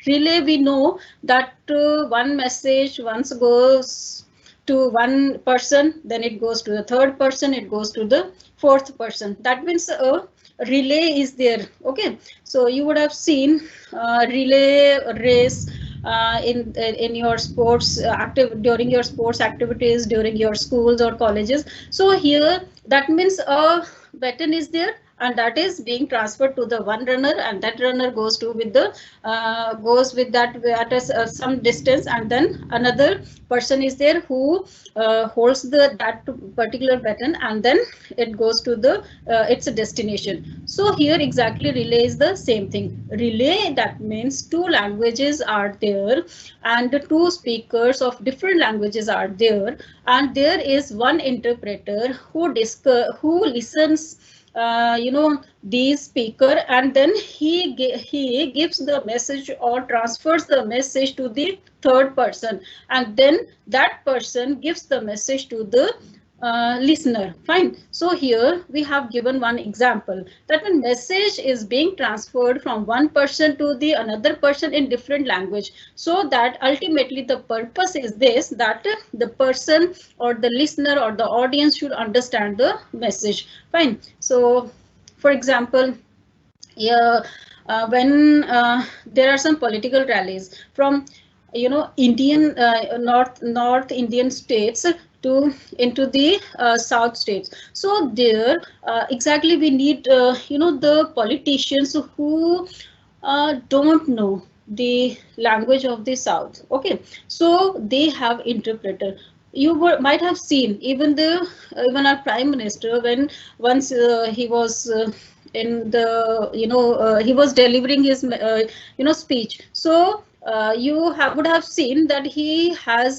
Relay, we know that one message once goes to one person, then it goes to the third person, it goes to the fourth person. That means a relay is there. Okay, so you would have seen relay race in your sports active, during your sports activities, during your schools or colleges. So here that means a baton is there, and that is being transferred to the one runner, and that runner goes to with the goes with that at some distance, and then another person is there who holds the that particular baton, and then it goes to the its destination. So here exactly relay is the same thing. Relay, that means two languages are there and the two speakers of different languages are there, and there is one interpreter who listens the speaker, and then he gives the message or transfers the message to the third person, and then that person gives the message to the listener. Fine. So here we have given one example that when message is being transferred from one person to the another person in different language, so that ultimately the purpose is this, that the person or the listener or the audience should understand the message. Fine. So for example, yeah, when there are some political rallies from Indian North Indian states to into the South states. So there exactly we need the politicians who don't know the language of the South. Okay, so they have interpreter. You might have seen even our prime minister, when once he was in the he was delivering his speech. So you would have seen that he had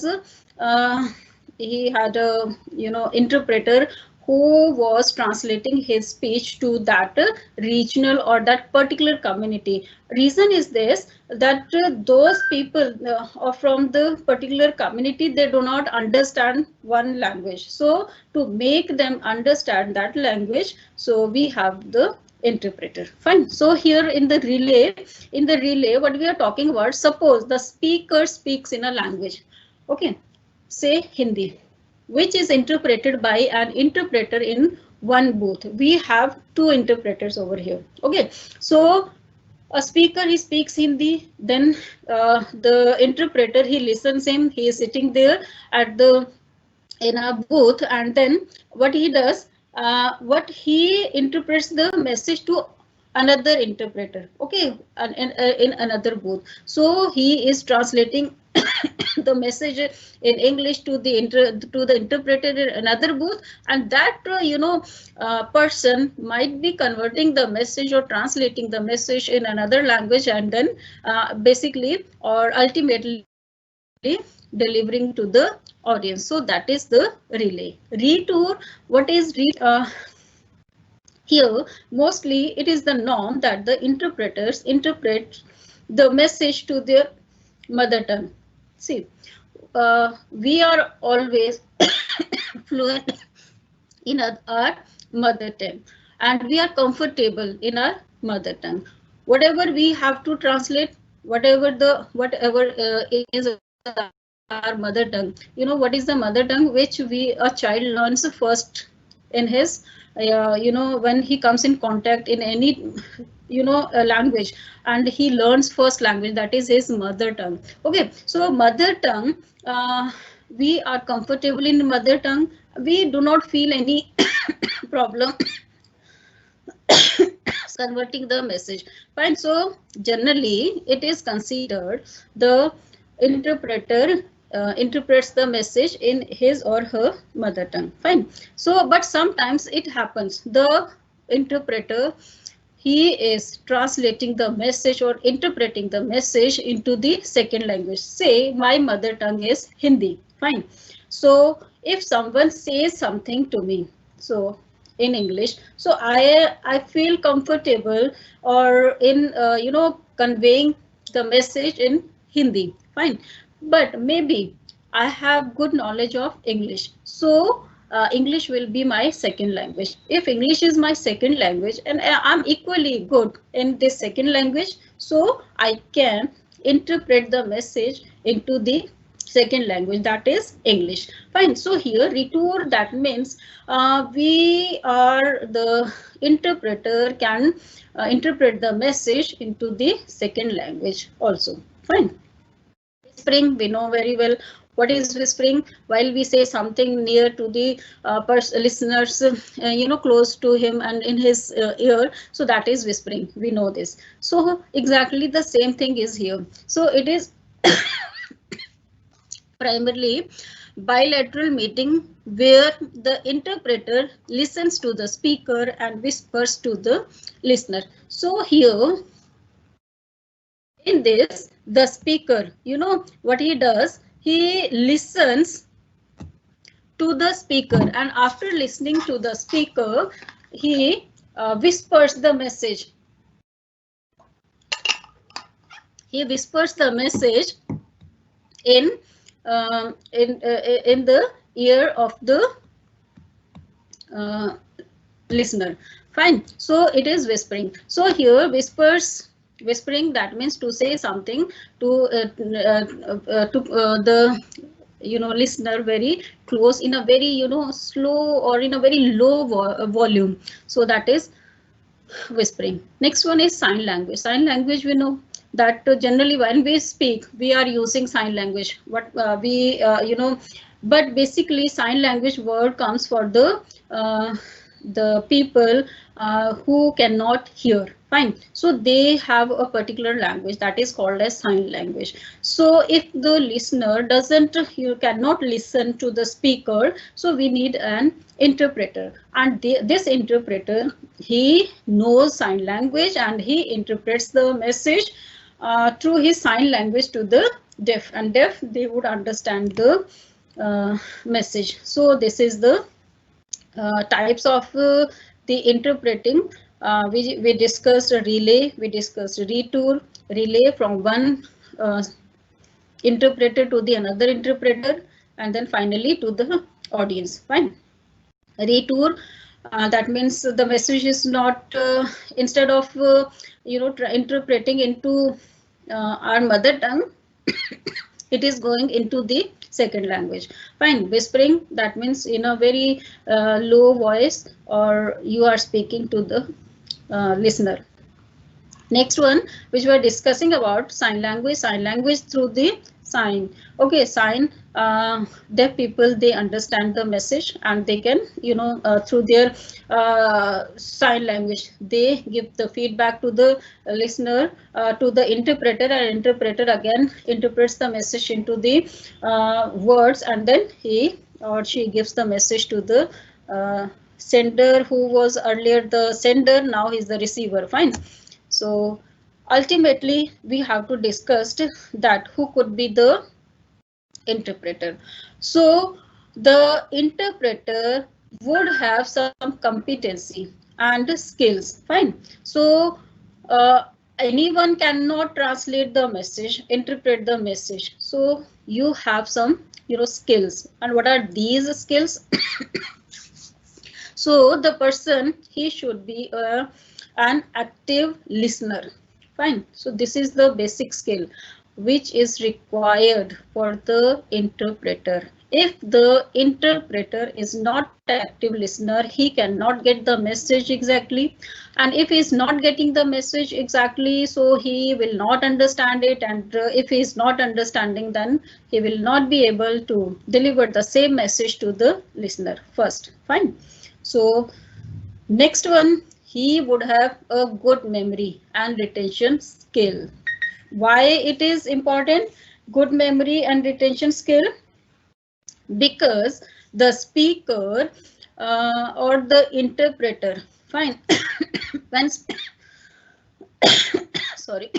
a interpreter who was translating his speech to that regional or that particular community. Reason is this, that those people from the particular community, they do not understand one language. So to make them understand that language, so we have the interpreter. Fine. So here in the relay, what we are talking about, suppose the speaker speaks in a language. Okay, say Hindi, which is interpreted by an interpreter in one booth. We have two interpreters over here. Okay, so a speaker, he speaks Hindi, then the interpreter, he listens him, he is sitting there at the in a booth, and then what he does, what he interprets the message to another interpreter. Okay, and in another booth. So he is translating the message in English to the interpreter in another booth, and that person might be converting the message or translating the message in another language, and then basically or ultimately delivering to the audience. So that is the relay. Retour, what is here mostly it is the norm that the interpreters interpret the message to their mother tongue. See, we are always fluent in our mother tongue, and we are comfortable in our mother tongue. Whatever we have to translate, whatever is our mother tongue. What is the mother tongue which a child learns first in his when he comes in contact in any language, and he learns first language, that is his mother tongue. Okay, so mother tongue, we are comfortable in mother tongue, we do not feel any problem converting the message. Fine. So generally it is considered the interpreter interprets the message in his or her mother tongue. Fine. So but sometimes it happens, the interpreter, he is translating the message or interpreting the message into the second language. Say my mother tongue is Hindi. Fine. So if someone says something to me, so in English, so I feel comfortable or in conveying the message in Hindi. Fine. But maybe I have good knowledge of English, so English will be my second language. If English is my second language and I'm equally good in this second language, so I can interpret the message into the second language, that is English. Fine. So here retour, that means we are the interpreter can interpret the message into the second language also. Fine. Whispering, we know very well what is whispering. While we say something near to the listeners, close to him and in his ear, so that is whispering, we know this. So exactly the same thing is here. So it is primarily bilateral meeting where the interpreter listens to the speaker and whispers to the listener. So here in this, the speaker, what he does, he listens to the speaker, and after listening to the speaker, he whispers the message. He whispers the message in the ear of the listener. Fine. So it is whispering. So here whispering, that means to say something to the listener very close, in a very slow or in a very low volume. So that is whispering. Next one is sign language. Sign language, we know that generally when we speak, we are using sign language. What but basically sign language word comes for the people who cannot hear. Fine. So they have a particular language that is called as sign language. So if the listener cannot listen to the speaker, so we need an interpreter, and this interpreter, he knows sign language and he interprets the message through his sign language to the deaf, and deaf, they would understand the message. So this is the types of the interpreting. We discussed a relay, we discussed retour, relay from one interpreter to the another interpreter, and then finally to the audience. Fine. Retour, that means the message is not instead of interpreting into our mother tongue, it is going into the second language. Fine. Whispering, that means in a very low voice, or you are speaking to the listener. Next one, which we are discussing about, sign language through the sign. Okay, sign, deaf people, they understand the message and they can, through their sign language, they give the feedback to the listener, to the interpreter, and interpreter again interprets the message into the words, and then he or she gives the message to the sender, who was earlier the sender, now he's the receiver. Fine. So ultimately we have to discuss that who could be the interpreter. So the interpreter would have some competency and skills. Fine. So anyone cannot translate the message, interpret the message. So you have some skills. And what are these skills? So the person, he should be an active listener. Fine. So this is the basic skill which is required for the interpreter. If the interpreter is not active listener, he cannot get the message exactly. And if he is not getting the message exactly, so he will not understand it. And if he is not understanding, then he will not be able to deliver the same message to the listener first. Fine. So next one, he would have a good memory and retention skill. Why it is important, good memory and retention skill? Because the speaker or the interpreter, fine, when sorry,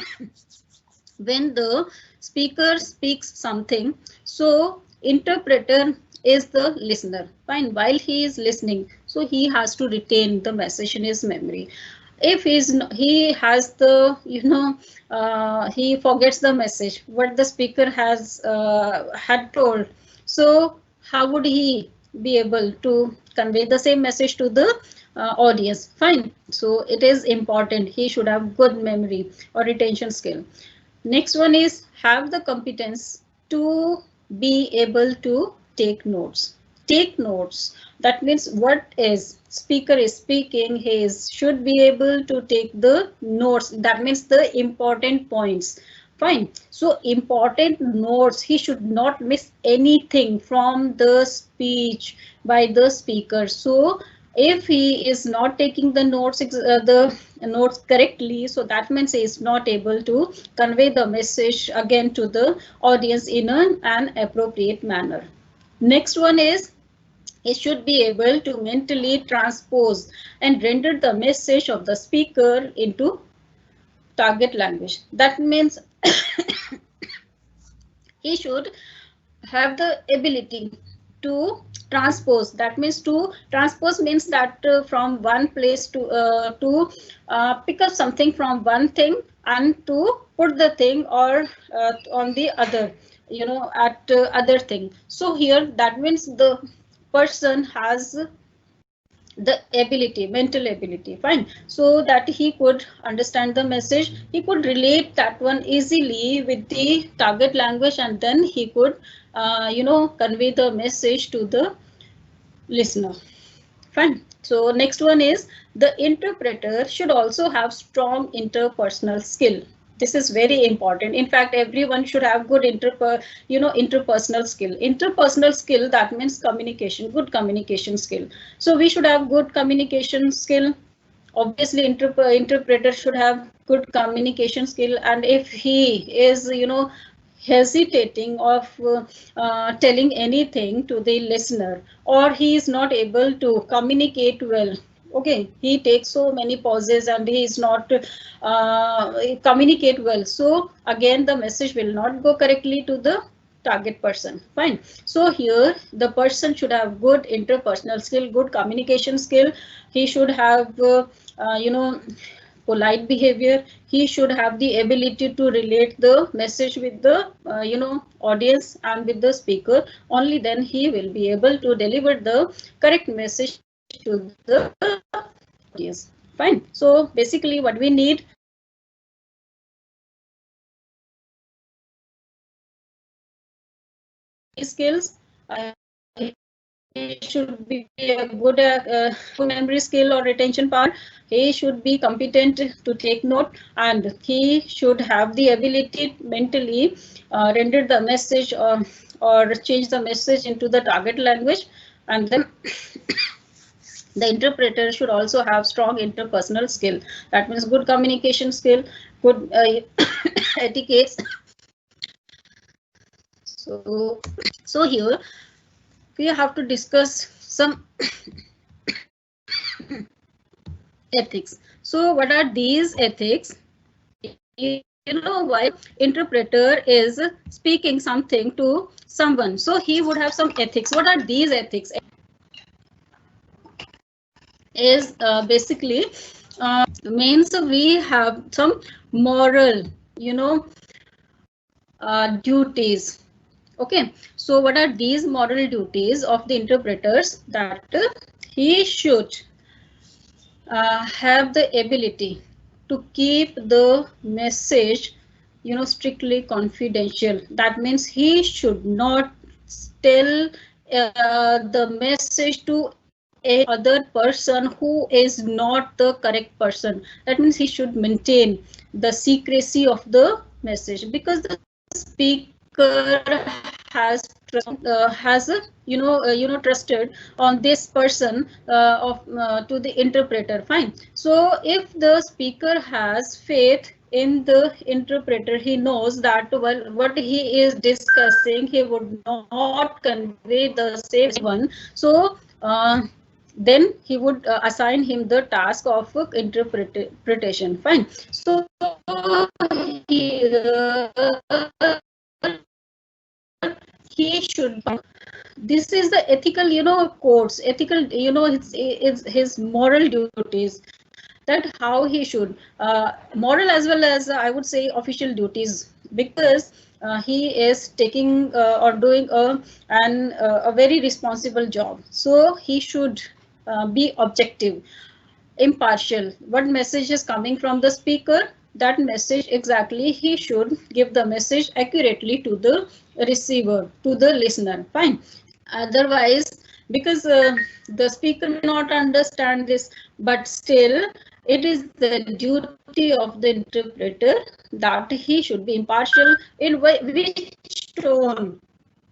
when the speaker speaks something, so interpreter is the listener. Fine. While he is listening, so he has to retain the message in his memory. If he has the he forgets the message what the speaker has had told, so how would he be able to convey the same message to the audience? Fine. So it is important, he should have good memory or retention skill. Next one is have the competence to be able to take notes. Take notes. That means what is speaker is speaking, he should be able to take the notes. That means the important points. Fine. So important notes. He should not miss anything from the speech by the speaker. So if he is not taking the notes correctly, so that means he is not able to convey the message again to the audience in an appropriate manner. Next one is he should be able to mentally transpose and render the message of the speaker into target language. That means he should have the ability to transpose. That means to transpose means that from one place to pick up something from one thing and to put the thing or on the other, at other thing. So here that means the person has the ability, mental ability, fine, so that he could understand the message, he could relate that one easily with the target language, and then he could convey the message to the listener. Fine. So next one is the interpreter should also have strong interpersonal skill. This is very important. In fact, everyone should have good interpersonal skill. Interpersonal skill, that means communication, good communication skill. So we should have good communication skill. Obviously, interpreter should have good communication skill, and if he is, hesitating of telling anything to the listener, or he is not able to communicate well, okay, he takes so many pauses and he is not communicate well, so again the message will not go correctly to the target person. Fine. So here the person should have good interpersonal skill, good communication skill. He should have polite behavior. He should have the ability to relate the message with the audience and with the speaker. Only then he will be able to deliver the correct message to the audience. Fine. So basically what we need skills. He should be a good memory skill or retention power. He should be competent to take note, and he should have the ability mentally render the message or change the message into the target language. And then the interpreter should also have strong interpersonal skill. That means good communication skill, good etiquette. So here we have to discuss some ethics. So what are these ethics? While interpreter is speaking something to someone, so he would have some ethics. What are these ethics? Is basically means we have some moral, duties. Okay, so what are these moral duties of the interpreters? That he should have the ability to keep the message, strictly confidential. That means he should not tell the message to a other person who is not the correct person. That means he should maintain the secrecy of the message, because the speaker has trusted on this person to the interpreter. Fine. So if the speaker has faith in the interpreter, he knows that what he is discussing, he would not convey the same one. So then he would assign him the task of interpretation. Fine. So he should, this is the ethical codes, ethical, it's his moral duties, that how he should moral as well as I would say official duties, because he is taking or doing a very responsible job. So he should be objective, impartial. What message is coming from the speaker, that message exactly, he should give the message accurately to the receiver, to the listener. Fine. Otherwise, because the speaker may not understand this, but still it is the duty of the interpreter that he should be impartial in which tone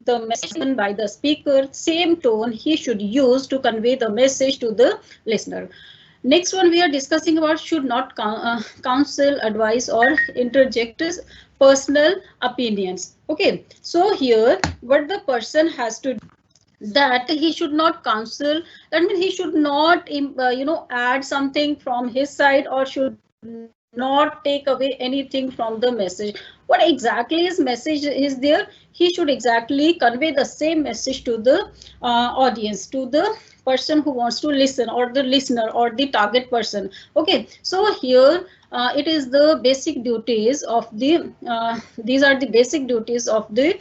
the message given by the speaker, same tone he should use to convey the message to the listener. Next one we are discussing about should not counsel, advise or interject personal opinions. Okay, so here what the person has to, that he should not counsel, that means he should not add something from his side, or should not take away anything from the message. What exactly his message is there, he should exactly convey the same message to the audience, to the person who wants to listen, or the listener, or the target person. Okay, so here it is the basic duties of the these are the basic duties of the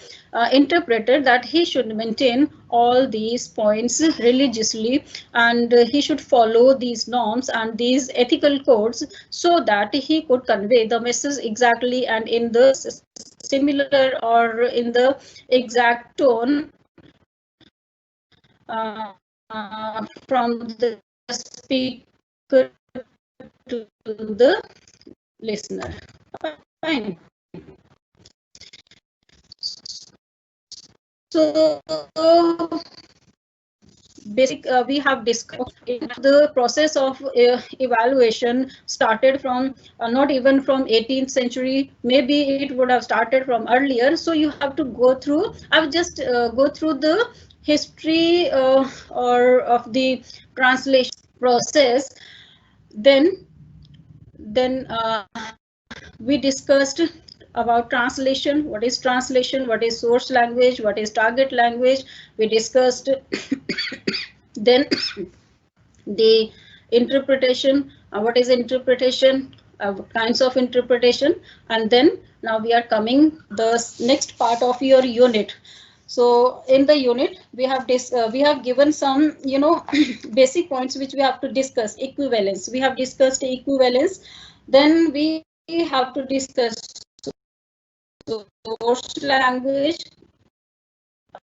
interpreter, that he should maintain all these points religiously, and he should follow these norms and these ethical codes, so that he could convey the message exactly and in the similar or in the exact tone from the speaker to the listener. Fine. So basic we have discussed the process of evaluation started from not even from 18th century, maybe it would have started from earlier. So you have to go through, I've just go through the history or of the translation process. Then we discussed about translation, what is translation, what is source language, what is target language. We discussed then the interpretation, what is interpretation, kinds of interpretation, and then now we are coming the next part of your unit. So in the unit we have given some basic points which we have to discuss. Equivalence, we have discussed equivalence. Then we have to discuss source language.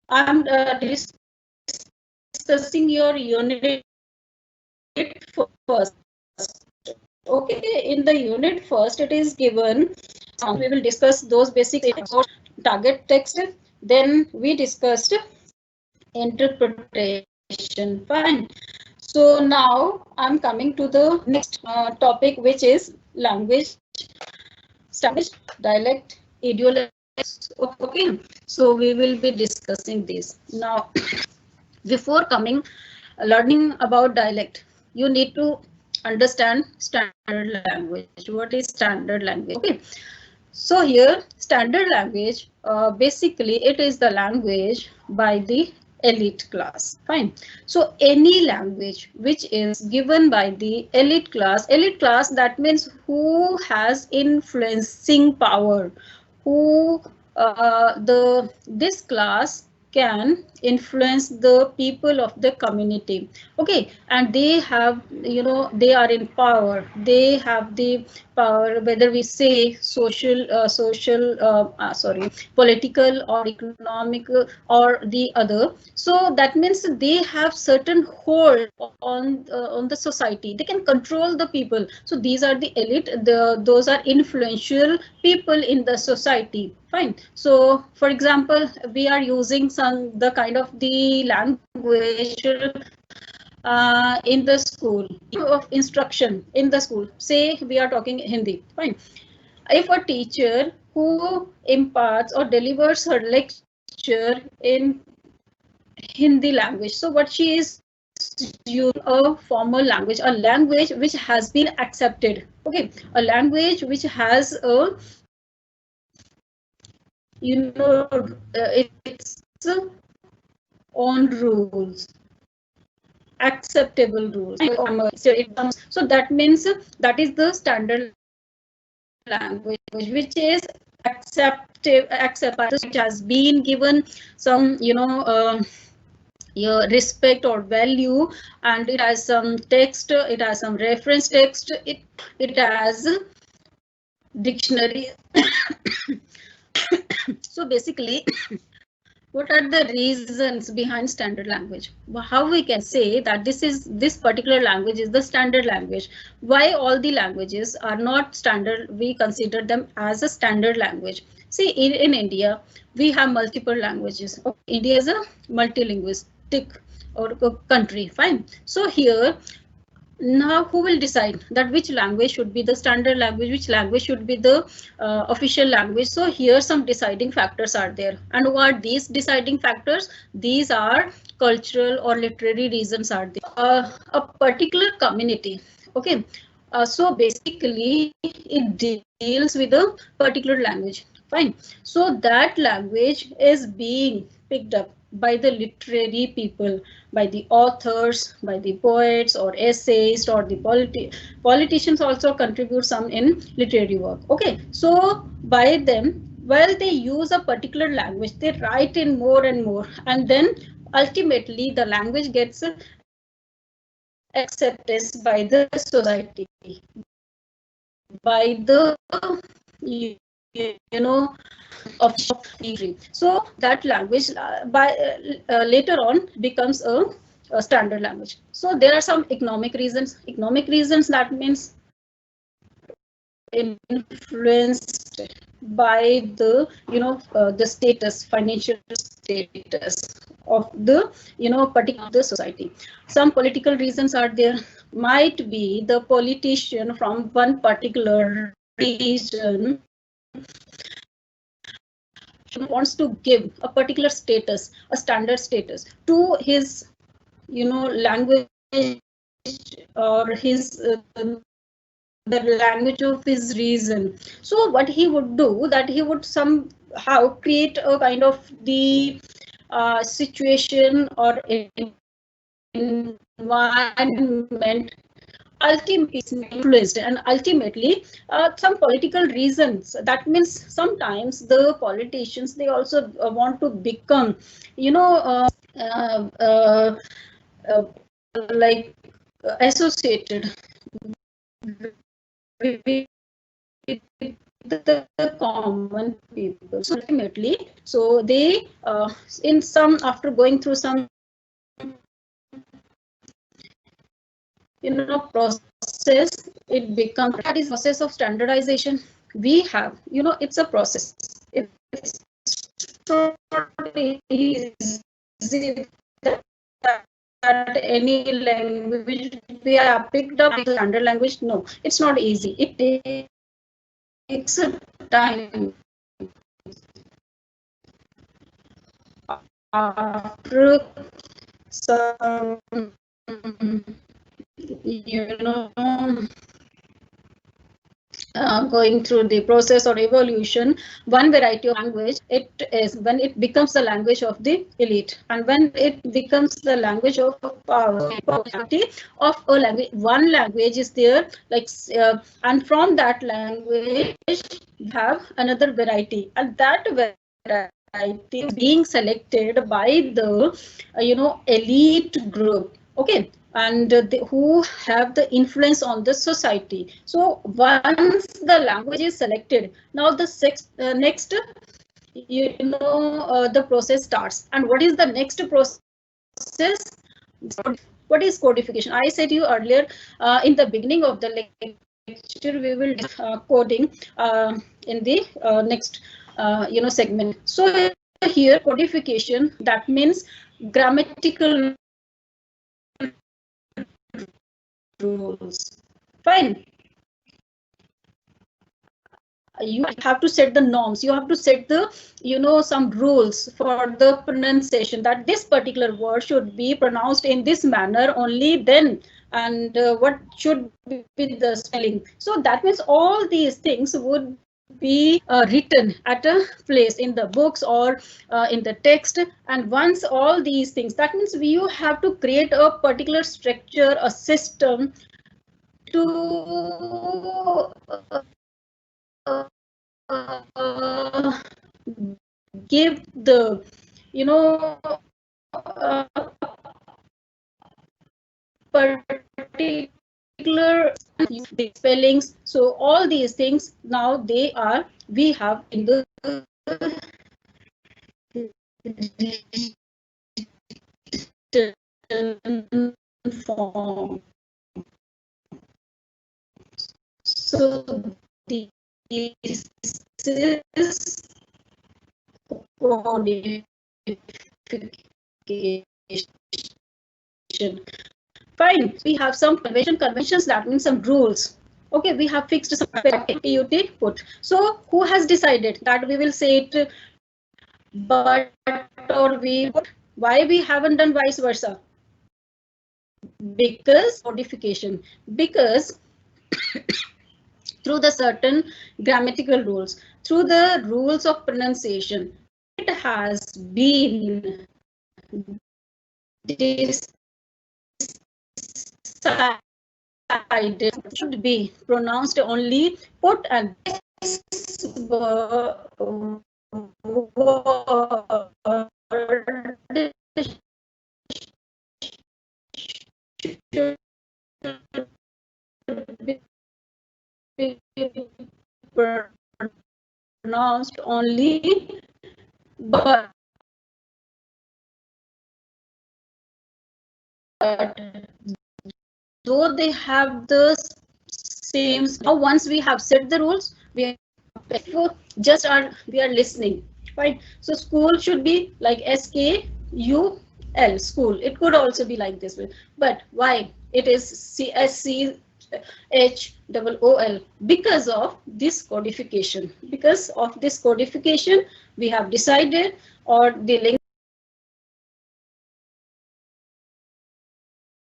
I'm discussing your unit first. Okay, in the unit first it is given, we will discuss those basic target text. Then we discussed interpretation. Fine. So now I'm coming to the next topic, which is language, standard, dialect, ideology. Okay, so we will be discussing this now. Before coming learning about dialect, you need to understand standard language. What is standard language? Okay, so here standard language, basically it is the language by the elite class. Fine. So any language which is given by the elite class, that means who has influencing power, who this class can influence the people of the community. Okay, and they have, they are in power, they have the power, whether we say social political or economic or the other. So that means they have certain hold on the society, they can control the people. So these are the elite, those are influential people in the society. Fine. So for example, we are using the kind of the language in the school of instruction in the school. Say we are talking Hindi. Fine. If a teacher who imparts or delivers her lecture in Hindi language, so what she is using a formal language, a language which has been accepted. Okay, a language which has a its own rules, acceptable rules. So that means that is the standard language, which is accepted, which has been given some your respect or value, and it has some text, it has some reference text, it has dictionary. So basically, what are the reasons behind standard language? How we can say that this particular language is the standard language? Why all the languages are not standard? We consider them as a standard language. See, in India, we have multiple languages. India is a multilinguistic or country. Fine. So here, now who will decide that which language should be the standard language, which language should be the official language? So here some deciding factors are there. And what are these deciding factors? These are cultural or literary reasons are there. A particular community, okay, so basically it deals with a particular language. Fine. So that language is being picked up by the literary people, by the authors, by the poets or essayists, or the politicians also contribute some in literary work. Okay, so by them, while they use a particular language, they write in more and more, and then ultimately the language gets accepted by the society, by the you know of theory. So that language later on becomes a standard language. So there are some economic reasons. Economic reasons, that means influenced by the the status, financial status of the particular the society. Some political reasons are there. Might be the politician from one particular region wants to give a particular status, a standard status to his language, or his the language of his region. So what he would do, that he would somehow create a kind of the situation or environment, ultimately influenced, and ultimately some political reasons. That means sometimes the politicians, they also want to become like associated with the common people. So ultimately, so they in some, after going through some process, it becomes, that is process of standardization. We have, it's a process. It's easy that any language we are picked up the standard language. No, it's not easy. It takes time. After some going through the process or evolution, one variety of language, it is when it becomes the language of the elite, and when it becomes the language of power, of a language, one language is there, like and from that language you have another variety, and that variety being selected by the elite group. Okay, and who have the influence on the society. So once the language is selected, now the next the process starts. And what is the next process? What is codification? I said you earlier in the beginning of the lecture, we will coding in the next segment. So here codification, that means grammatical rules. Fine. You have to set the norms. You have to set the some rules for the pronunciation, that this particular word should be pronounced in this manner only, then, and what should be the spelling. So that means all these things would be written at a place in the books or in the text. And once all these things, that means you have to create a particular structure, a system to give the particular the spellings. So all these things now we have in the form. So this is codification. Fine, we have some conventions, that means some rules. Okay, we have fixed some PUT put. So who has decided that we will say it but or we put? Why we haven't done vice versa? Because codification. Because through the certain grammatical rules, through the rules of pronunciation, it has been decided should be pronounced only put, and this pronounced only but though they have the same. Now once we have set the rules, we just we are listening, right? So school should be like SKUL, school. It could also be like this way, but why it is CSCHOOL? Because of this codification. Because of this codification, we have decided, or the link